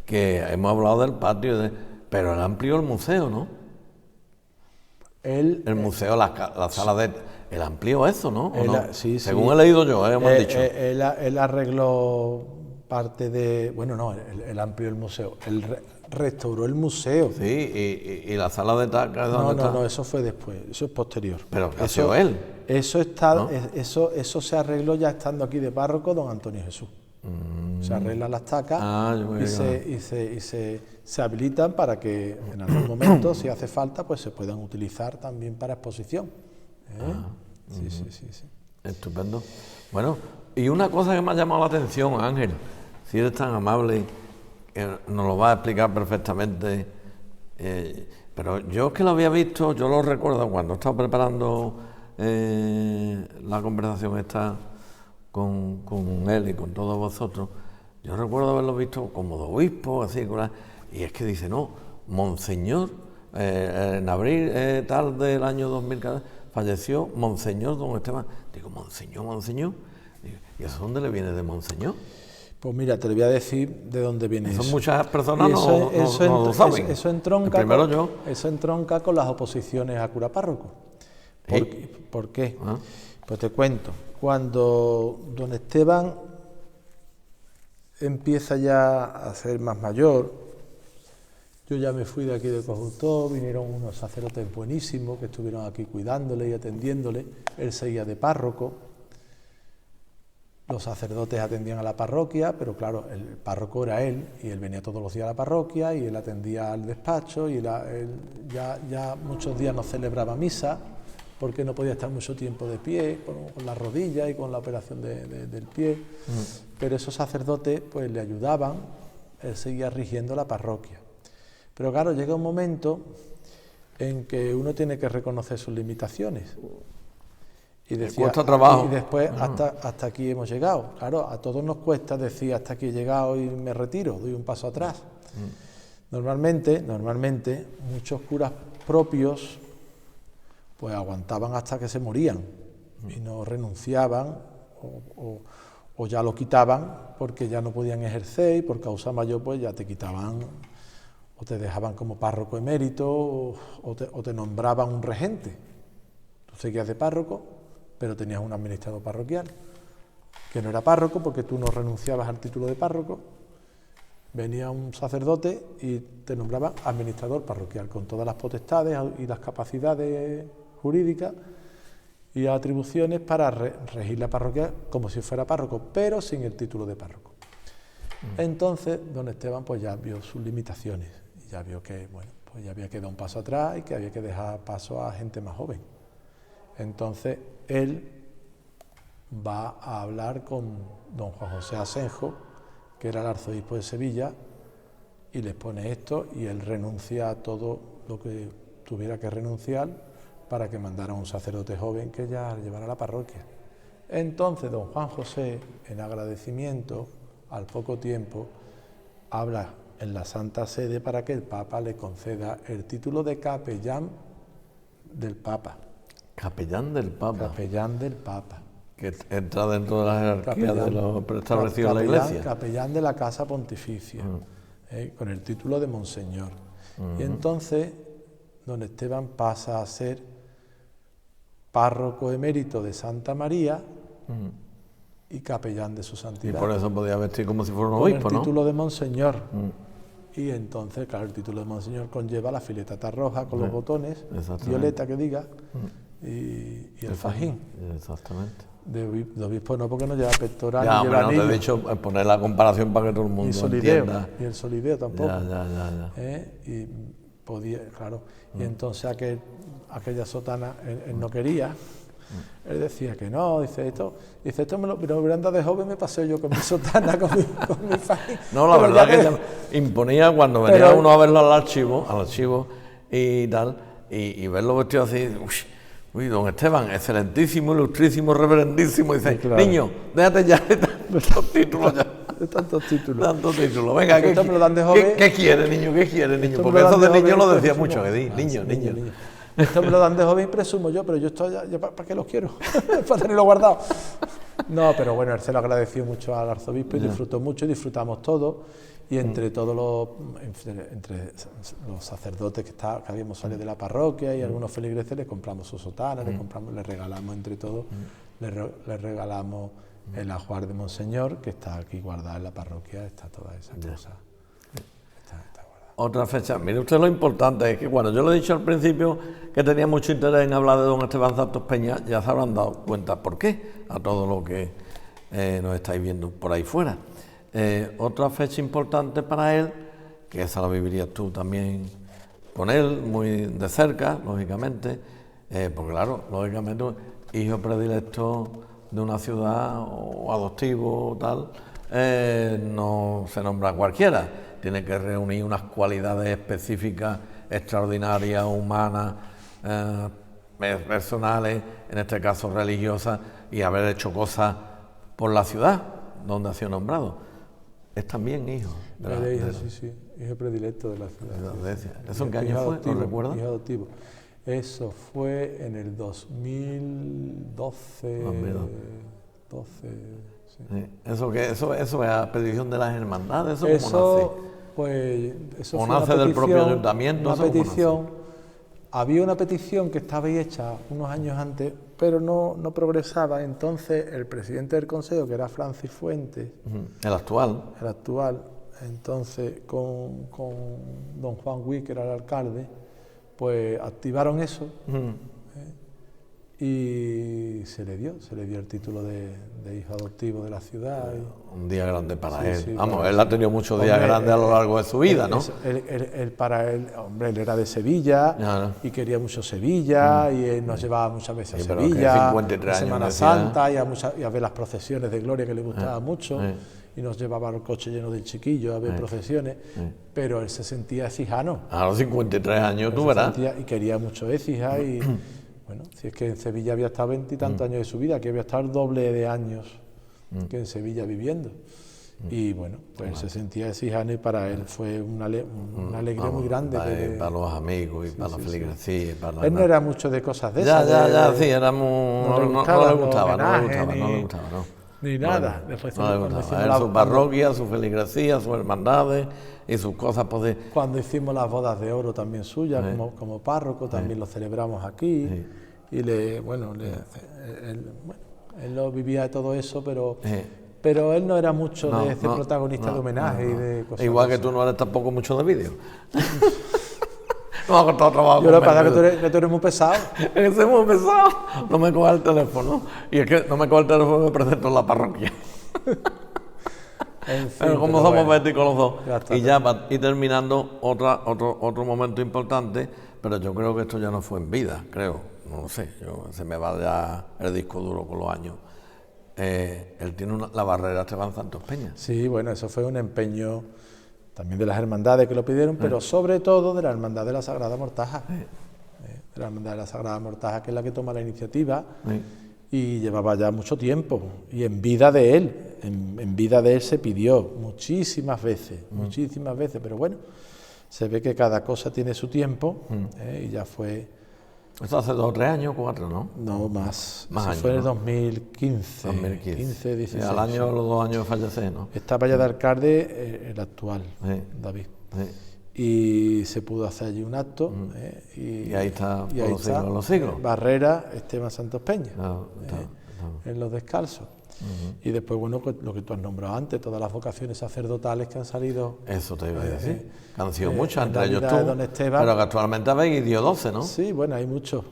que hemos hablado del patio, pero él amplió el museo, ¿no? El museo, la sala de... Él amplió eso, ¿no? Sí, según he leído yo, me han dicho. Él arregló parte de... Bueno, no, él amplió el museo. Él restauró el museo. Sí, y la sala de Taca, ¿dónde está? No, eso fue después, eso es posterior. Pero ¿qué ha sido él? Eso está, ¿no? eso se arregló ya estando aquí de párroco don Antonio Jesús. Se arreglan las tacas y se habilitan para que en algún momento, si hace falta, pues se puedan utilizar también para exposición. Sí. Estupendo. Bueno, y una cosa que me ha llamado la atención, Ángel, si eres tan amable, nos lo vas a explicar perfectamente, pero yo es que lo había visto, yo lo recuerdo cuando estaba preparando la conversación esta con él y con todos vosotros, yo recuerdo haberlo visto como de obispo, así, y es que dice, no, Monseñor, en abril tal del año 2014, falleció Monseñor don Esteban. Digo, Monseñor, ¿y eso dónde le viene de Monseñor? Pues mira, te lo voy a decir de dónde viene eso. Muchas personas no lo saben. Eso entronca con las oposiciones a cura párroco. ¿Por qué? Pues te cuento. Cuando don Esteban empieza ya a ser más mayor, yo ya me fui de aquí de Cojuntó, vinieron unos sacerdotes buenísimos que estuvieron aquí cuidándole y atendiéndole, él seguía de párroco. Los sacerdotes atendían a la parroquia, pero claro, el párroco era él, y él venía todos los días a la parroquia, y él atendía al despacho, y él ya muchos días no celebraba misa, porque no podía estar mucho tiempo de pie, con la rodilla y con la operación del pie, pero esos sacerdotes pues le ayudaban, él seguía rigiendo la parroquia. Pero claro, llega un momento en que uno tiene que reconocer sus limitaciones. Y cuesta trabajo. Y después hasta aquí hemos llegado. Claro, a todos nos cuesta decir hasta aquí he llegado y me retiro, doy un paso atrás. Normalmente, muchos curas propios pues aguantaban hasta que se morían y no renunciaban o ya lo quitaban porque ya no podían ejercer y por causa mayor pues ya te quitaban o te dejaban como párroco emérito o te nombraban un regente. Tú seguías de párroco, pero tenías un administrador parroquial, que no era párroco porque tú no renunciabas al título de párroco, venía un sacerdote y te nombraba administrador parroquial, con todas las potestades y las capacidades jurídicas y atribuciones para regir la parroquia como si fuera párroco, pero sin el título de párroco. Entonces, don Esteban pues ya vio sus limitaciones, y ya vio que, bueno, pues ya había que dar un paso atrás y que había que dejar paso a gente más joven. Entonces, él va a hablar con don Juan José Asenjo, que era el arzobispo de Sevilla, y les pone esto, y él renuncia a todo lo que tuviera que renunciar para que mandara un sacerdote joven que ya llevara la parroquia. Entonces, don Juan José, en agradecimiento, al poco tiempo, habla en la Santa Sede para que el Papa le conceda el título de capellán del Papa. Capellán del Papa. Capellán del Papa. Que entra dentro de la jerarquía de los preestablecidos en la Iglesia. Capellán de la Casa Pontificia, con el título de Monseñor. Y entonces, don Esteban pasa a ser párroco emérito de Santa María y capellán de su santidad. Y por eso podía vestir como si fuera un obispo, ¿no? Con el título de Monseñor. Y entonces, claro, el título de Monseñor conlleva la filetata roja con los botones, violeta que diga, y el fajín. Exactamente. De obispo no, porque no lleva pectoral. Ya, ni lleva no te he dicho poner la comparación para que todo el mundo entienda. Y el solideo tampoco. Ya. Y podía, claro. Y entonces aquella sotana él no quería. Él decía que no, dice esto me lo hubieran dado de joven, me pasé yo con mi sotana, con mi fajín. No, la verdad que ella imponía cuando venía uno a verlo al archivo y tal, y verlo vestido así, uy, don Esteban, excelentísimo, ilustrísimo, reverendísimo, dice, claro. Niño, déjate ya de tantos títulos ya. De tantos títulos. Venga, ¿qué quiere, niño? ¿Qué quiere, niño? Porque eso de niño lo decía mucho, que di, niño. Esto me lo dan de joven y presumo yo, pero yo esto ya ¿para qué los quiero? Para tenerlo guardado. No, pero bueno, él se lo agradeció mucho al arzobispo y disfrutó mucho, y disfrutamos todos. Y entre todos entre los sacerdotes que habíamos salido de la parroquia y algunos feligreses, le compramos su sotana, le regalamos entre todos, le regalamos el ajuar de Monseñor, que está aquí guardado en la parroquia, está toda esa cosa. Está guardada. Otra fecha, mire usted lo importante, es que cuando yo le he dicho al principio que tenía mucho interés en hablar de don Esteban Santos Peña, ya se habrán dado cuenta por qué, a todo lo que nos estáis viendo por ahí fuera. Otra fecha importante para él, que esa la vivirías tú también con él, muy de cerca, lógicamente, porque claro, lógicamente, hijo predilecto de una ciudad o adoptivo o tal, no se nombra cualquiera, tiene que reunir unas cualidades específicas, extraordinarias, humanas, personales, en este caso religiosas, y haber hecho cosas por la ciudad donde ha sido nombrado. Es también hijo. Sí, hijo predilecto de la ciudad. ¿Eso en qué año fue? ¿Lo recuerdas? Hijo adoptivo. Eso fue en el 2012. 12, sí. Eso es a petición de las hermandades. Eso pues eso ¿O fue nace del propio ayuntamiento? Una petición. Había una petición que estaba ahí hecha unos años antes, pero no progresaba. Entonces el presidente del Consejo, que era Francis Fuentes, el actual, entonces con don Juan Gui, que era el alcalde, pues activaron eso y se le dio el título de hijo adoptivo de la ciudad. Un día grande para él. Sí, vamos, él ha tenido muchos días grandes a lo largo de su vida, ¿no? Para él, hombre, él era de Sevilla y quería mucho Sevilla y él nos llevaba muchas veces a Sevilla, 53 a Semana Santa y a ver las procesiones de gloria que le gustaba mucho. Y nos llevaba el coche lleno de chiquillos a ver procesiones, pero él se sentía ecijano. A los 53 años, tú verás. Y quería mucho Écija y bueno, si es que en Sevilla había estado 20 y tantos años de su vida, que había estado el doble de años que en Sevilla viviendo. Y bueno, pues él se sentía Écijano y para él fue una alegría muy grande. Para los amigos y para la feligresía. Él no era mucho de cosas de esas. Sí, era muy... No le gustaba, Ni nada. Después su parroquia, su feligresía, sus hermandades y sus cosas. Pues, cuando hicimos las bodas de oro también suyas, como párroco, también lo celebramos aquí. Y él lo vivía de todo eso, pero él no era mucho de ese protagonista de homenaje y de cosas. Igual que tú no eres tampoco mucho de vídeo. No me ha costado trabajo. Yo lo que pasa es que tú eres muy pesado. Es muy pesado. No me coja el teléfono. Y es que no me coja el teléfono y me presento en la parroquia. En fin, pero como somos béticos los dos. Y ya para ir terminando, otro momento importante, pero yo creo que esto ya no fue en vida, creo. No lo sé. Se me va ya el disco duro con los años. Él tiene la barrera Esteban Santos Peña. Sí, bueno, eso fue un empeño también de las hermandades que lo pidieron, pero sobre todo de la Hermandad de la Sagrada Mortaja. De la Hermandad de la Sagrada Mortaja, que es la que toma la iniciativa y llevaba ya mucho tiempo. Y en vida de él, se pidió muchísimas veces, pero bueno, se ve que cada cosa tiene su tiempo y ya fue... Eso hace 2 o 3 años, 4, ¿no? No, más. Más años, fue en el ¿no? 2015. 15, 16. Al año, los 2 años de fallecer, ¿no? Estaba ya de alcalde el actual, David. Y se pudo hacer allí un acto. Y ahí está, por los siglos. Barrera Esteban Santos Peña, en Los Descalzos. Y después, bueno, pues, lo que tú has nombrado antes, todas las vocaciones sacerdotales que han salido. Eso te iba a decir. Que han sido muchas, entre ellos tú. Don Esteban, pero que actualmente habéis dio 12, ¿no? Sí, bueno, hay muchos.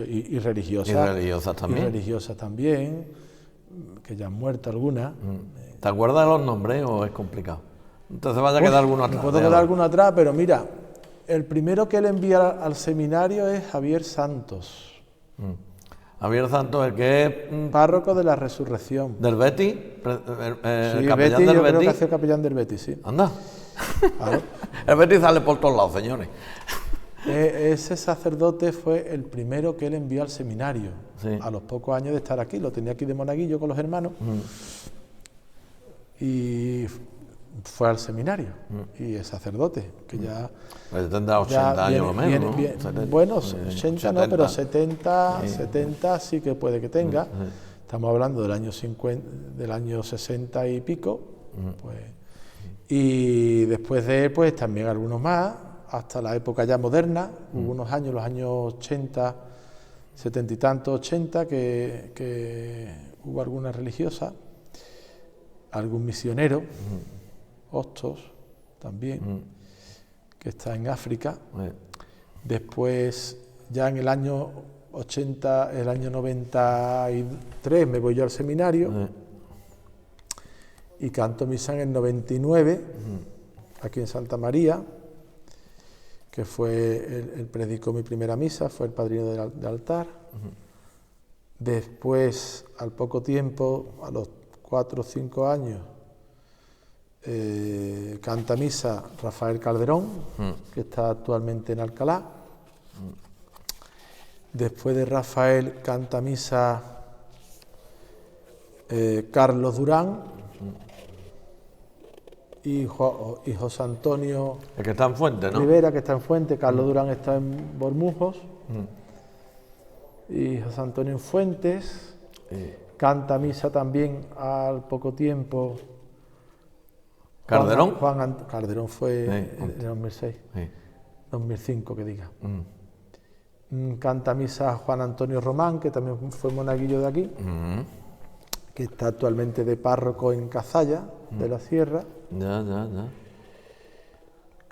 Y religiosas. Y religiosas también. Y religiosas también, que ya han muerto algunas. ¿Te acuerdas de los nombres o es complicado? Entonces vaya a quedar alguno atrás. Puedo quedar alguno atrás, pero mira, el primero que él envía al seminario es Javier Santos. Javier Santos, el que es... párroco de la Resurrección. ¿Del Betis? Sí, capellán Betis, del yo Betis. creo que ha sido capellán del Betis, sí. Anda. Claro. El Betis sale por todos lados, señores. Ese sacerdote fue el primero que él envió al seminario, a los pocos años de estar aquí. Lo tenía aquí de monaguillo con los hermanos y fue al seminario. Y es sacerdote, que ya... Pues tendrá 80 años o menos, ¿no? Bueno, 80 no, pero 70 sí que puede que tenga. Estamos hablando del año 60 y pico. Pues, y después de él, pues también algunos más, hasta la época ya moderna. Hubo unos años, los años 80, 70 y tantos, 80, que hubo alguna religiosa, algún misionero, hostos también, que está en África. Sí. Después, ya en el año 80, el año 93, me voy yo al seminario y canto misa en el 99, aquí en Santa María, que fue, él predicó mi primera misa, fue el padrino del altar. Después, al poco tiempo, a los 4 o 5 años, canta misa Rafael Calderón, que está actualmente en Alcalá. Después de Rafael canta misa Carlos Durán y José Antonio, el que está en Fuente, ¿no? Rivera, que está en Fuente. Carlos Durán está en Bormujos y José Antonio en Fuentes. Canta misa también al poco tiempo ¿Calderón? Calderón fue en el 2006, Sí. 2005 que diga. Canta misa Juan Antonio Román, que también fue monaguillo de aquí, que está actualmente de párroco en Cazalla, de la Sierra. Ya.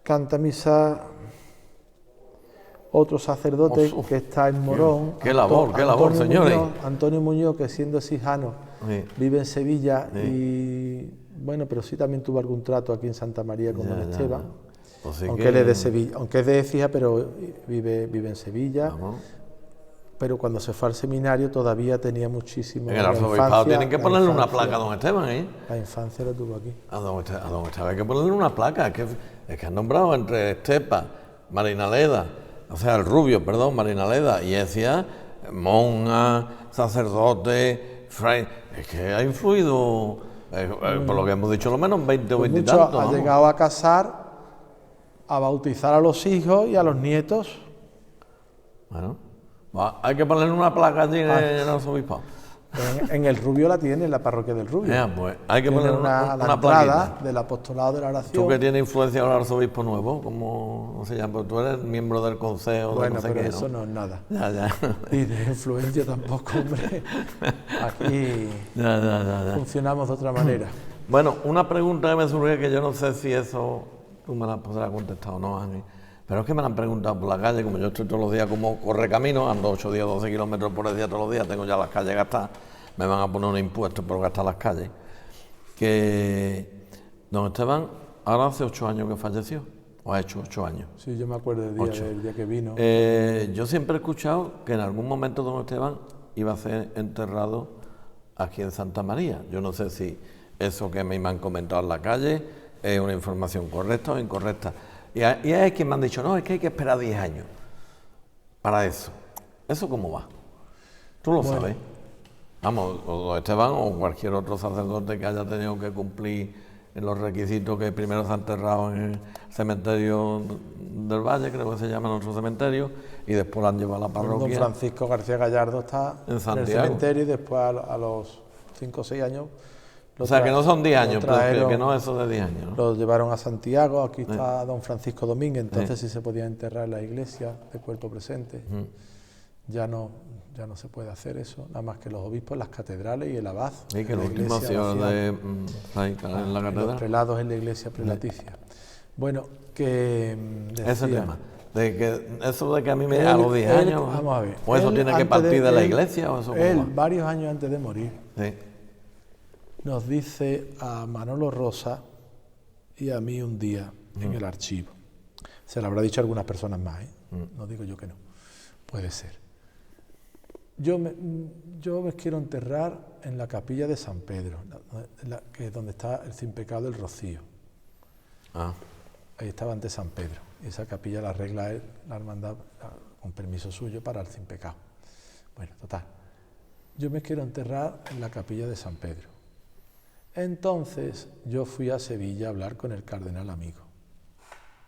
Canta misa otro sacerdote que está en Morón. Qué labor, señores. Antonio Muñoz, que siendo sijano, vive en Sevilla y, bueno, pero sí también tuvo algún trato aquí en Santa María con don Esteban. Pues sí, aunque él es de Sevilla, aunque es de Écija, pero vive en Sevilla. Vamos. Pero cuando se fue al seminario todavía tenía muchísimo. En el arzobispado tienen que ponerle una placa a don Esteban, ¿eh? La infancia la tuvo aquí. A don Esteban hay que ponerle una placa. Es que han nombrado entre Estepa, Marinaleda, o sea, el Rubio, perdón, Marinaleda y Écija, monja, sacerdote, fray. Es que ha influido, por lo que hemos dicho, lo menos 20 o 20 y tantos. Ha llegado a casar, a bautizar a los hijos y a los nietos. Bueno, hay que ponerle una placa allí en el arzobispado. En el Rubio la tiene, en la parroquia del Rubio. Pues hay que poner una entrada plaquita del apostolado de la oración. Tú que tienes influencia con el arzobispo nuevo, ¿cómo se llama? Pues tú eres miembro del consejo. Bueno, no sé pero qué, eso ¿no? no es nada. Ya. Y de influencia tampoco, hombre. Aquí Ya. funcionamos de otra manera. Bueno, una pregunta que me surge, que yo no sé si eso tú me la podrás contestar o no, Ángel, pero es que me la han preguntado por la calle, como yo estoy todos los días como correcamino, ando 8 días, 12 kilómetros por el día todos los días, tengo ya las calles gastadas, me van a poner un impuesto por gastar las calles, que don Esteban ahora hace 8 años que falleció, o ha hecho 8 años. Sí, yo me acuerdo del día que vino. Yo siempre he escuchado que en algún momento don Esteban iba a ser enterrado aquí en Santa María. Yo no sé si eso que me han comentado en la calle es una información correcta o incorrecta. Y hay quien me han dicho, no, es que hay que esperar 10 años para eso. ¿Eso cómo va? ¿Tú lo sabes? Vamos, o Esteban o cualquier otro sacerdote que haya tenido que cumplir en los requisitos que primero se ha enterrado en el cementerio del Valle, creo que se llama nuestro cementerio, y después lo han llevado a la parroquia. Don Francisco García Gallardo está en el cementerio y después a los 5 o 6 años... O sea, que no son 10 años, pero que no es eso de 10 años, ¿no? Lo llevaron a Santiago, aquí está don Francisco Domínguez, entonces sí se podía enterrar en la iglesia de cuerpo presente. Ya no se puede hacer eso, nada más que los obispos, las catedrales y el abad. Sí, que el último ha sido en la catedral. Los prelados en la iglesia prelaticia. Bueno, que decía, ese tema, de que eso de que a mí me a los 10 años, vamos a ver, o eso tiene que partir de la iglesia, o eso cómo va. Varios años antes de morir, sí, nos dice a Manolo Rosa y a mí un día en el archivo. Se lo habrá dicho a algunas personas más, no digo yo que no. Puede ser. Yo me quiero enterrar en la capilla de San Pedro, que es donde está el sin pecado del Rocío. Ahí estaba ante San Pedro. Y esa capilla la arregla él, la hermandad, con permiso suyo, para el sin pecado. Bueno, total. Yo me quiero enterrar en la capilla de San Pedro. Entonces yo fui a Sevilla a hablar con el cardenal amigo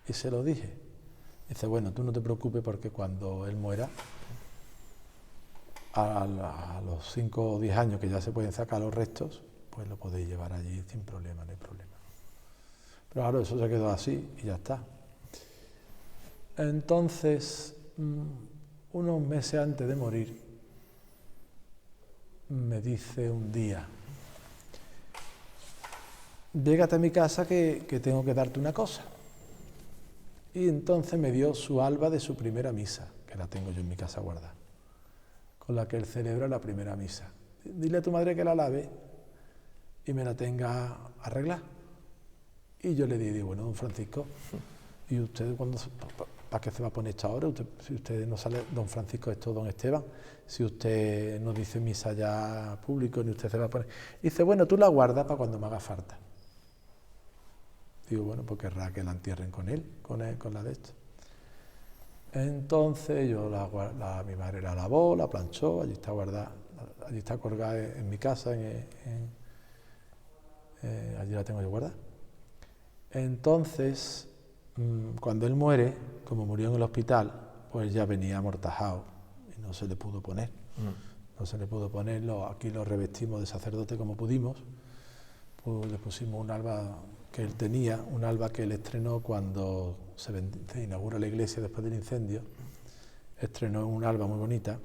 y se lo dije. Dice, bueno, tú no te preocupes porque cuando él muera, a los 5 o 10 años que ya se pueden sacar los restos, pues lo podéis llevar allí sin problema, no hay problema. Pero claro, eso se quedó así y ya está. Entonces, unos meses antes de morir, me dice un día, llégate a mi casa que tengo que darte una cosa. Y entonces me dio su alba de su primera misa, que la tengo yo en mi casa guardada, con la que él celebra la primera misa. Dile a tu madre que la lave y me la tenga arreglada. Y yo le digo, bueno, don Francisco, ¿y usted para qué se va a poner esta hora? Si usted no sale, don Francisco, esto don Esteban, si usted no dice misa ya público, ni usted se va a poner... Y dice, bueno, tú la guardas para cuando me haga falta. Digo, bueno, pues querrá que la entierren con la de esto. Entonces mi madre la lavó, la planchó, allí está guardada, allí está colgada en mi casa, allí la tengo yo guardada. Entonces, cuando él muere, como murió en el hospital, pues ya venía amortajado y no se le pudo poner. No se le pudo poner, aquí lo revestimos de sacerdote como pudimos, pues le pusimos un alba que él tenía, un alba que él estrenó cuando se inaugura la iglesia después del incendio. Estrenó un alba muy bonita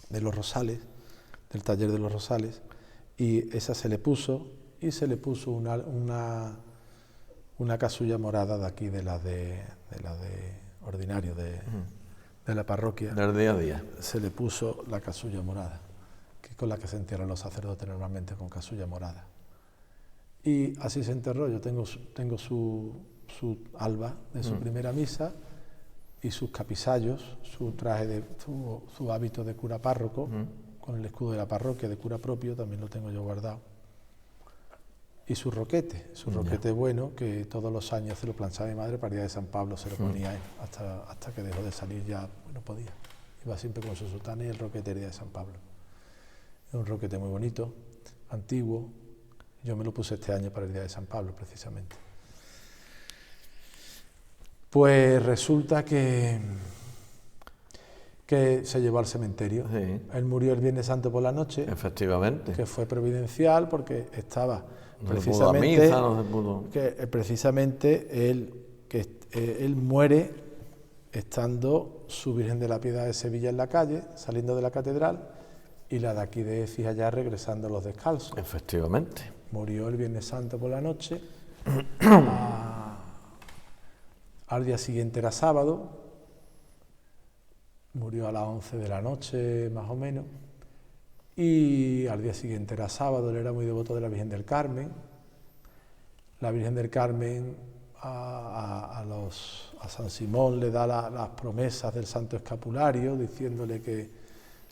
de los Rosales, del taller de los Rosales, y esa se le puso, y se le puso una casulla morada de aquí, de la de ordinario, de la parroquia. Del día a día. Se le puso la casulla morada, que es con la que se entierran los sacerdotes normalmente, con casulla morada. Y así se enterró. Yo tengo su alba de su primera misa y sus capisallos, su traje su hábito de cura párroco, con el escudo de la parroquia de cura propio, también lo tengo yo guardado. Y su roquete bueno, que todos los años se lo planchaba mi madre, para el día de San Pablo se lo ponía él, hasta que dejó de salir ya, no podía. Iba siempre con su sotana y el roquete el día de San Pablo. Es un roquete muy bonito, antiguo. Yo me lo puse este año para el día de San Pablo, precisamente. Pues resulta que se llevó al cementerio. Sí. Él murió el Viernes Santo por la noche. Efectivamente. Que fue providencial porque estaba precisamente él muere estando su Virgen de la Piedad de Sevilla en la calle, saliendo de la catedral, y la de aquí de Écija ya regresando a los descalzos. Efectivamente. Murió el Viernes Santo por la noche, al día siguiente era sábado, murió a las 11 de la noche más o menos, y al día siguiente era sábado. Él era muy devoto de la Virgen del Carmen. La Virgen del Carmen a San Simón le da las promesas del Santo Escapulario, diciéndole que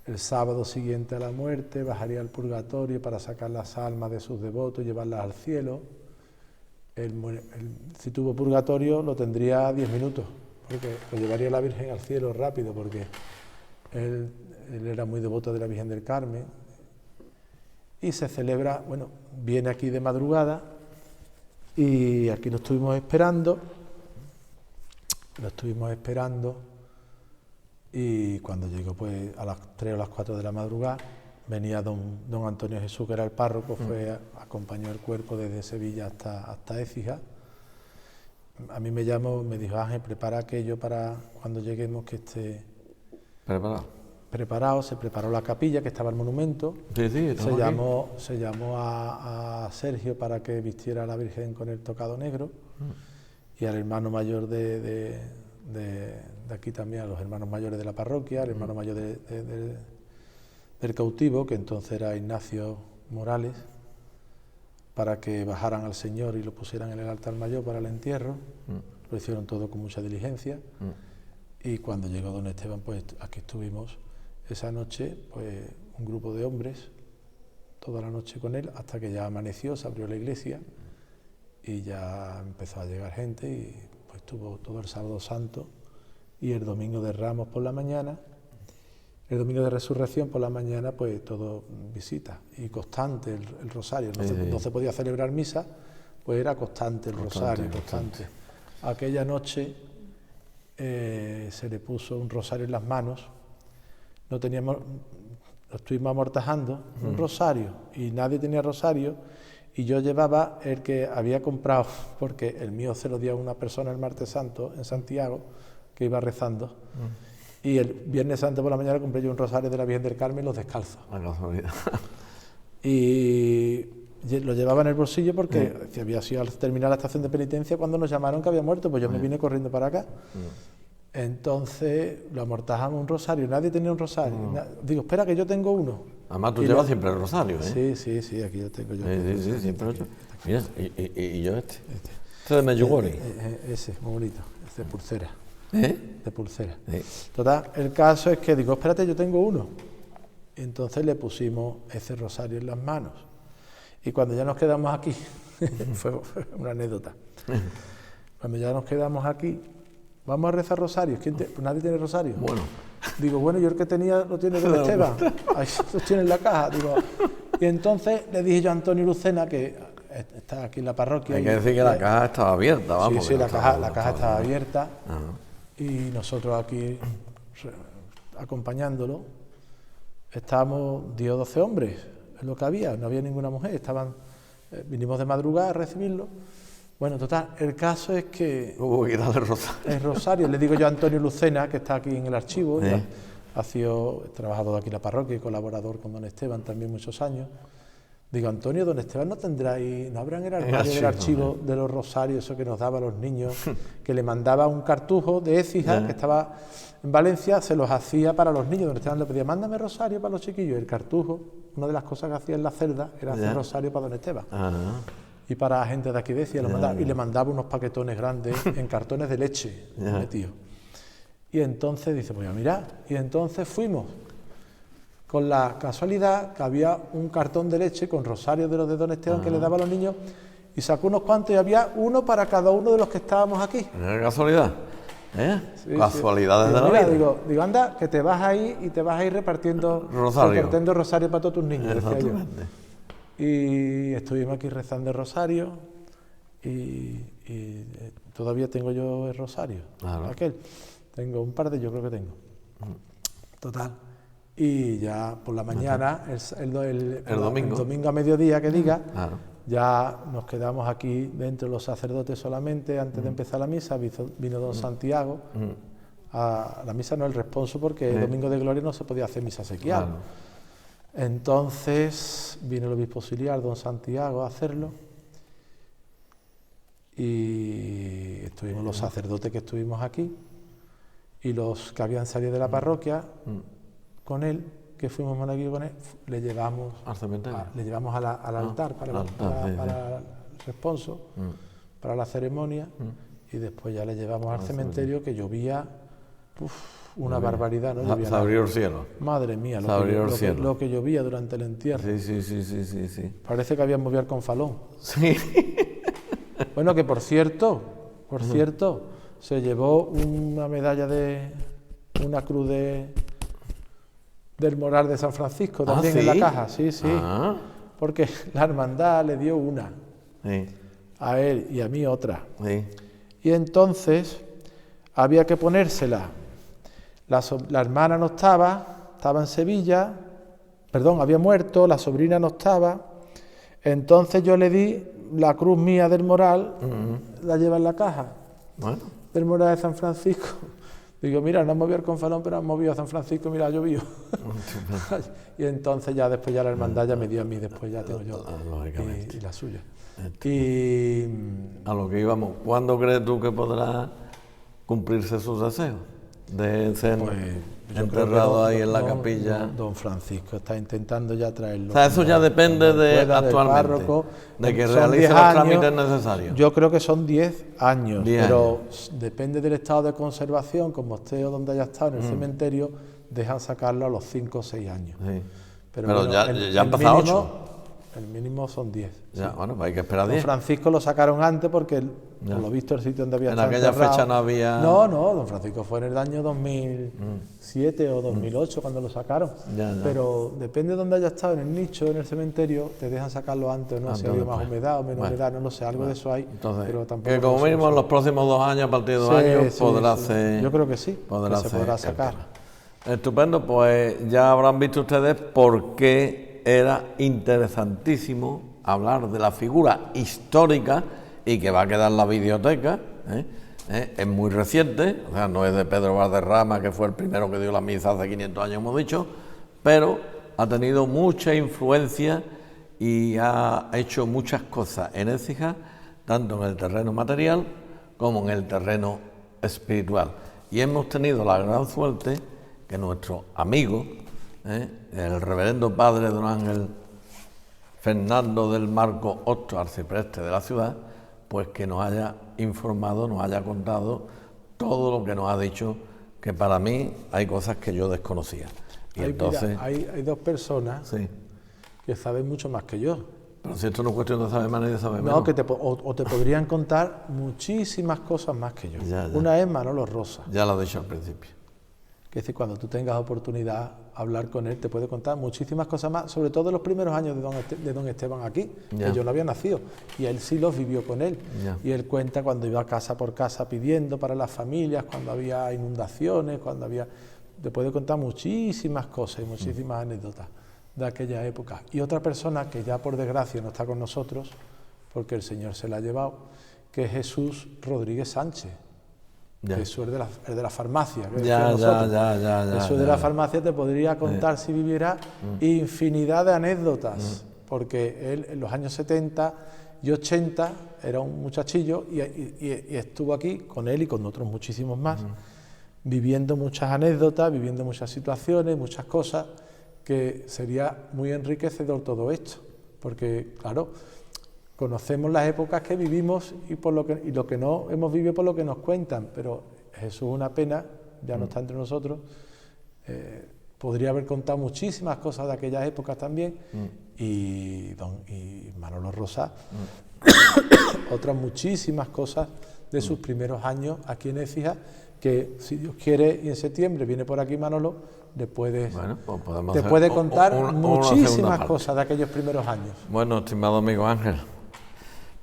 el sábado siguiente a la muerte bajaría al purgatorio para sacar las almas de sus devotos y llevarlas al cielo. Si tuvo purgatorio lo tendría 10 minutos, porque lo llevaría la Virgen al cielo rápido, porque él era muy devoto de la Virgen del Carmen. Y se celebra, viene aquí de madrugada y aquí lo estuvimos esperando. Y cuando llegó pues a las 3 o las 4 de la madrugada, venía don Antonio Jesús, que era el párroco, acompañó el cuerpo desde Sevilla hasta Écija. A mí me dijo, Ángel, prepara aquello para cuando lleguemos que esté preparado. Se preparó la capilla, que estaba el monumento. Sí, se llamó a Sergio para que vistiera a la Virgen con el tocado negro, y al hermano mayor de aquí también, a los hermanos mayores de la parroquia, al hermano mayor del cautivo, que entonces era Ignacio Morales, para que bajaran al Señor y lo pusieran en el altar mayor para el entierro. Lo hicieron todo con mucha diligencia. Y cuando llegó don Esteban, pues aquí estuvimos esa noche, pues un grupo de hombres, toda la noche con él, hasta que ya amaneció, se abrió la iglesia y ya empezó a llegar gente, y pues estuvo todo el sábado santo y el domingo de Ramos por la mañana. El domingo de Resurrección por la mañana, pues todo visita, y constante el rosario. No se podía celebrar misa, pues era constante el rosario. Aquella noche se le puso un rosario en las manos. Lo estuvimos amortajando, un rosario, y nadie tenía rosario, y yo llevaba el que había comprado, porque el mío se lo dio a una persona el martes santo en Santiago, que iba rezando. Y el Viernes Santo por la mañana compré yo un rosario de la Virgen del Carmen, los descalzos. Y lo llevaba en el bolsillo porque había sido al terminar la estación de penitencia cuando nos llamaron que había muerto, pues yo me vine corriendo para acá. Entonces lo amortajamos un rosario, nadie tenía un rosario. Digo, espera que yo tengo uno. Además tú llevas siempre el rosario, Sí, aquí lo tengo yo. Sí, siempre lo he hecho. Mira, y yo este de Medjugorje. Ese, muy bonito, es de pulsera. De pulsera. Sí. Total, el caso es que digo, espérate, yo tengo uno. Y entonces le pusimos ese rosario en las manos. Y cuando ya nos quedamos aquí, fue una anécdota. Cuando ya nos quedamos aquí, vamos a rezar rosarios. Pues nadie tiene rosario. Bueno. Digo, bueno, yo el que tenía lo tiene don Esteban. Ahí los tiene en la caja. Digo, y entonces le dije yo a Antonio Lucena, que está aquí en la parroquia. Hay que decir que la caja estaba abierta, vamos. Sí, la caja estaba abierta. Y nosotros aquí acompañándolo, estábamos 10 o 12 hombres, es lo que había, no había ninguna mujer, vinimos de madrugada a recibirlo. Bueno, total, el caso es que... Hubo que darle rosario. El rosario, le digo yo a Antonio Lucena, que está aquí en el archivo, ya ha trabajado aquí en la parroquia y colaborador con don Esteban también muchos años. Digo, Antonio, don Esteban no tendrá ahí, no habrá en el armario del archivo de los rosarios, eso que nos daba a los niños, que le mandaba un cartujo de Écija, que estaba en Valencia, se los hacía para los niños. Don Esteban le pedía, mándame rosario para los chiquillos. El cartujo, una de las cosas que hacía en la celda era hacer rosario para don Esteban. Y para la gente de aquí decía, y le mandaba unos paquetones grandes en cartones de leche metidos. Y entonces dice, pues mira, y entonces fuimos. Con la casualidad que había un cartón de leche con rosarios de los de don Esteban que le daba a los niños, y sacó unos cuantos y había uno para cada uno de los que estábamos aquí. ¿Es casualidad? Casualidades de la vida. Digo, anda, que te vas ahí y te vas a ir repartiendo rosario para todos tus niños, decía yo. Y estuvimos aquí rezando el rosario y todavía tengo yo el rosario, aquel. Tengo un par de, yo creo que tengo. Total. Y ya por la mañana, el domingo a mediodía que diga, ya nos quedamos aquí dentro los sacerdotes solamente antes de empezar la misa. Vino don Santiago a la misa, no el responso, porque el domingo de gloria no se podía hacer misa sequial. Entonces vino el obispo auxiliar, don Santiago, a hacerlo. Y estuvimos los sacerdotes que estuvimos aquí y los que habían salido de la parroquia. Con él, que fuimos monaguillos con él, le llevamos al cementerio, le llevamos al altar para el responso, para la ceremonia, y después ya le llevamos al cementerio, que llovía una barbaridad, ¿no? Se abrió el cielo. Madre mía, lo que llovía durante el entierro. Sí. Parece que habían movido el confalón. Sí. Bueno, que por cierto, se llevó una medalla una cruz del Moral de San Francisco, también en la caja, sí. Porque la hermandad le dio una, a él y a mí otra. Y entonces había que ponérsela. La hermana no estaba en Sevilla, había muerto, la sobrina no estaba. Entonces yo le di la cruz mía del Moral, la lleva en la caja, del Moral de San Francisco. Digo, mira, no han movido el confalón, pero han movido a San Francisco, mira, ha llovido. Y entonces ya después ya la hermandad ya me dio a mí, después ya tengo yo y la suya. Y a lo que íbamos, ¿cuándo crees tú que podrá cumplirse sus deseos de ser enterrado ahí en la capilla? Don Francisco está intentando ya traerlo. O sea, eso ya depende de actualmente, de que realice los trámites necesarios. Yo creo que son 10 años, pero depende del estado de conservación, como esté o donde haya estado en el cementerio, dejan sacarlo a los 5 o 6 años. Pero bueno, ya han pasado 8. El mínimo son 10. Bueno, pues hay que esperar 10. Don Francisco lo sacaron antes porque, por lo visto, el sitio donde había estado en aquella fecha no había... No, don Francisco fue en el año 2007 o 2008 cuando lo sacaron. Pero depende de donde haya estado, en el nicho, en el cementerio, te dejan sacarlo antes o no, si había más humedad o menos humedad, no lo sé, algo de eso hay. Entonces, pero tampoco que como mínimo en los próximos 2 años, a partir de 2 años, podrá hacer... Yo creo que sí, se podrá sacar. Estupendo, pues ya habrán visto ustedes por qué era interesantísimo hablar de la figura histórica y que va a quedar en la videoteca. Es muy reciente, o sea, no es de Pedro Valderrama, que fue el primero que dio la misa hace 500 años, hemos dicho, pero ha tenido mucha influencia y ha hecho muchas cosas en Écija, tanto en el terreno material como en el terreno espiritual. Y hemos tenido la gran suerte que nuestro amigo, el reverendo padre don Ángel Fernando del Marco Hostos, arcipreste de la ciudad, pues que nos haya informado, nos haya contado todo lo que nos ha dicho, que para mí hay cosas que yo desconocía. Y entonces, mira, hay dos personas sí, que saben mucho más que yo. pero si esto no es cuestión de saber más ni de saber menos. No, que te podrían contar muchísimas cosas más que yo. Ya. Una es Manolo Rosa. Ya lo he dicho al principio. Que es decir, cuando tú tengas oportunidad hablar con él, te puede contar muchísimas cosas más, sobre todo de los primeros años de don Esteban aquí, Ya. que yo no había nacido, y él sí los vivió con él. Ya. Y él cuenta cuando iba casa por casa pidiendo para las familias, cuando había inundaciones, cuando había... Te puede contar muchísimas cosas y muchísimas anécdotas de aquella época. Y otra persona que ya por desgracia no está con nosotros, porque el Señor se la ha llevado, que es Jesús Rodríguez Sánchez. Ya. Jesús es de la farmacia. Ya. Jesús de la farmacia te podría contar, si viviera, infinidad de anécdotas, porque él en los años 70 y 80 era un muchachillo y estuvo aquí con él y con otros muchísimos más, viviendo muchas anécdotas, viviendo muchas situaciones, muchas cosas, que sería muy enriquecedor todo esto, porque claro, conocemos las épocas que vivimos y lo que no hemos vivido por lo que nos cuentan, pero Jesús, una pena, ya no está entre nosotros, podría haber contado muchísimas cosas de aquellas épocas también, y Manolo Rosa, otras muchísimas cosas de sus primeros años aquí en Écija, que si Dios quiere y en septiembre viene por aquí Manolo, te puede contar muchísimas cosas de aquellos primeros años. Bueno, estimado amigo Ángel,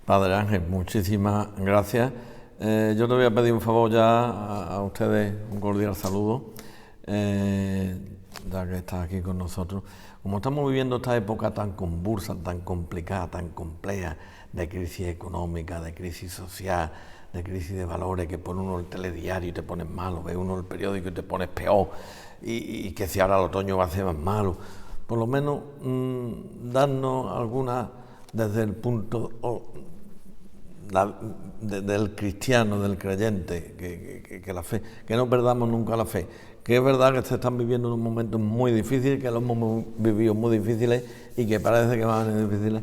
Padre Ángel, muchísimas gracias. Yo te voy a pedir un favor ya a ustedes, un cordial saludo, ya que estás aquí con nosotros. Como estamos viviendo esta época tan convulsa, tan complicada, tan compleja, de crisis económica, de crisis social, de crisis de valores, que pone uno el telediario y te pones malo, ve uno el periódico y te pones peor, y que si ahora el otoño va a ser más malo, por lo menos darnos alguna desde el punto del cristiano, del creyente, que la fe, que no perdamos nunca la fe, que es verdad que se están viviendo unos momentos muy difíciles, que los hemos vivido muy difíciles y que parece que van a ser difíciles,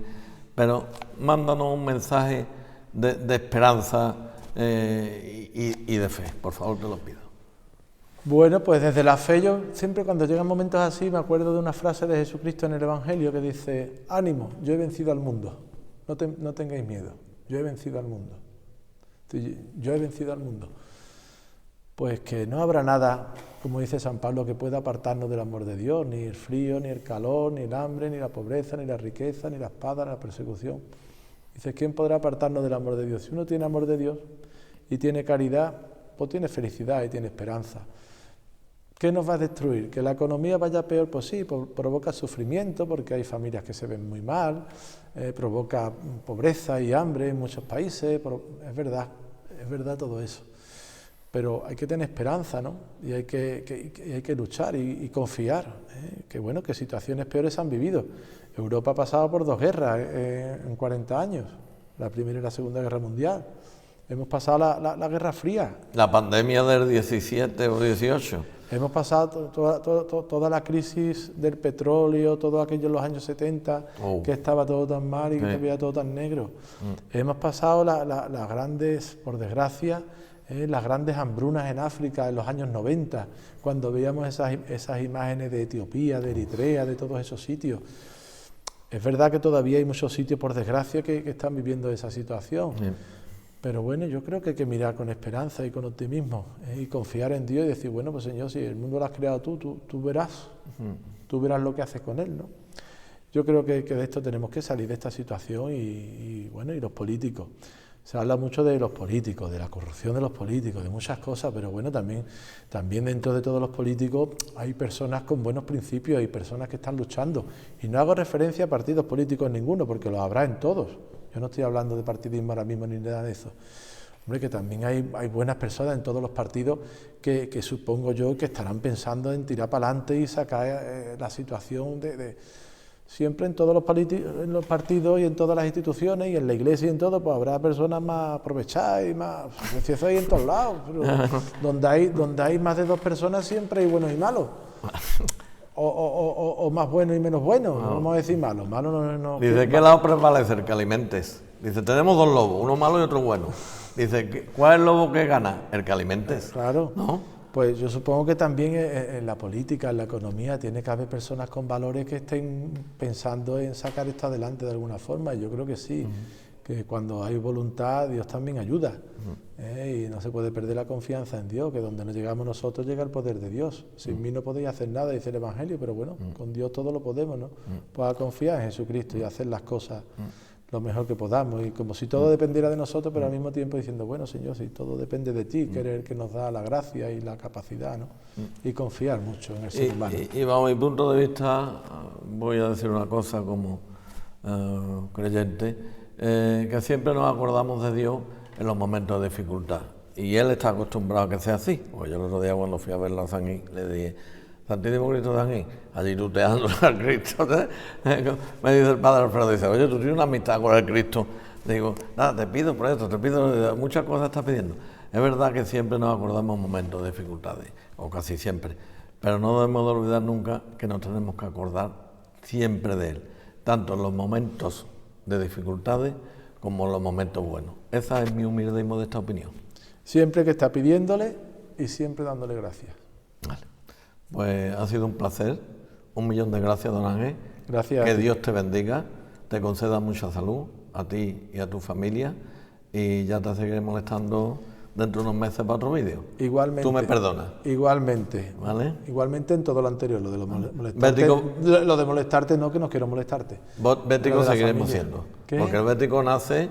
pero mándanos un mensaje de esperanza y de fe, por favor, te lo pido. Bueno, pues desde la fe yo siempre cuando llegan momentos así me acuerdo de una frase de Jesucristo en el Evangelio que dice: ánimo, yo he vencido al mundo, no tengáis miedo, yo he vencido al mundo, yo he vencido al mundo. Pues que no habrá nada, como dice San Pablo, que pueda apartarnos del amor de Dios, ni el frío, ni el calor, ni el hambre, ni la pobreza, ni la riqueza, ni la espada, ni la persecución. Dice, ¿quién podrá apartarnos del amor de Dios? Si uno tiene amor de Dios y tiene caridad, pues tiene felicidad y tiene esperanza. ¿Qué nos va a destruir? ¿Que la economía vaya peor? Pues sí, provoca sufrimiento porque hay familias que se ven muy mal, provoca pobreza y hambre en muchos países, es verdad todo eso. Pero hay que tener esperanza, ¿no? Y hay que luchar y confiar, que bueno, que situaciones peores han vivido. Europa ha pasado por 2 guerras en 40 años, la Primera y la Segunda Guerra Mundial. Hemos pasado la Guerra Fría. La pandemia del 17 o 18. Hemos pasado toda la crisis del petróleo, todo aquello en los años 70, que estaba todo tan mal y que había todo tan negro. Hemos pasado las grandes, por desgracia, las grandes hambrunas en África en los años 90, cuando veíamos esas imágenes de Etiopía, de Eritrea, de todos esos sitios. Es verdad que todavía hay muchos sitios, por desgracia, que están viviendo esa situación. Pero bueno, yo creo que hay que mirar con esperanza y con optimismo y confiar en Dios y decir, bueno, pues Señor, si el mundo lo has creado tú verás, tú verás lo que haces con él, ¿no? Yo creo que de esto tenemos que salir de esta situación y los políticos. Se habla mucho de los políticos, de la corrupción de los políticos, de muchas cosas, pero bueno, también dentro de todos los políticos hay personas con buenos principios, hay personas que están luchando. Y no hago referencia a partidos políticos ninguno, porque los habrá en todos. Yo no estoy hablando de partidismo ahora mismo ni nada de eso. Hombre, que también hay buenas personas en todos los partidos que supongo yo que estarán pensando en tirar para adelante y sacar la situación siempre en todos en los partidos y en todas las instituciones y en la iglesia y en todo, pues habrá personas más aprovechadas y más... Si eso hay en todos lados, pero donde hay más de 2 personas siempre hay buenos y malos. O más buenos y menos buenos, no vamos a decir malos. No, dice, ¿qué lado prevalece? El que alimentes. Dice, tenemos 2 lobos, uno malo y otro bueno. Dice, ¿cuál es el lobo que gana? El que alimentes. Claro. ¿No? Pues yo supongo que también en la política, en la economía, tiene que haber personas con valores que estén pensando en sacar esto adelante de alguna forma. Y yo creo que sí, que cuando hay voluntad, Dios también ayuda. Y no se puede perder la confianza en Dios, que donde nos llegamos nosotros llega el poder de Dios. Sin mí no podéis hacer nada, dice el Evangelio, pero bueno, con Dios todo lo podemos, ¿no? Pues a confiar en Jesucristo y hacer las cosas lo mejor que podamos, y como si todo dependiera de nosotros, pero al mismo tiempo diciendo, bueno, Señor, si todo depende de ti, que eres el que nos da la gracia y la capacidad, ¿no? Y confiar mucho en el ser humano. Y bajo mi punto de vista, voy a decir una cosa como creyente, que siempre nos acordamos de Dios en los momentos de dificultad, y Él está acostumbrado a que sea así. Pues yo el otro día cuando fui a verlo a San le dije, Santísimo Cristo de Anín, allí tuteando al Cristo, me dice el Padre Alfredo, dice, oye, tú tienes una amistad con el Cristo. Le digo, nada, te pido por esto, te pido, muchas cosas estás pidiendo. Es verdad que siempre nos acordamos momentos de dificultades, o casi siempre, pero no debemos de olvidar nunca que nos tenemos que acordar siempre de Él, tanto en los momentos de dificultades como en los momentos buenos. Esa es mi humilde y modesta opinión. Siempre que está pidiéndole y siempre dándole gracias. Vale. Pues ha sido un placer, 1.000.000 de gracias, don Ángel. Gracias. Que Dios te bendiga, te conceda mucha salud a ti y a tu familia, y ya te seguiré molestando dentro de unos meses para otro vídeo. Igualmente. Tú me perdonas. Igualmente. ¿Vale? Igualmente en todo lo anterior, lo de molestarte. Lo de molestarte no, que no quiero molestarte. Bético seguiremos siendo. ¿Qué? Porque el bético nace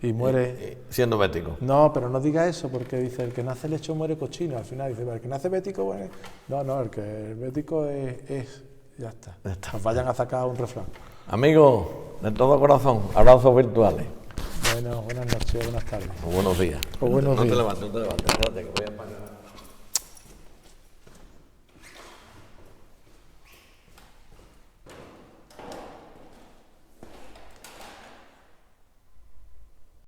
y muere siendo bético. No, pero no diga eso, porque dice, el que nace lecho muere cochino. Al final dice, el que nace bético, bueno, no, el bético es ya está. Nos vayan a sacar un refrán. Amigos, de todo corazón, abrazos virtuales. Bueno, buenas noches, buenas tardes. O buenos días. O buenos días. No te levantes, espérate, que voy a apagar.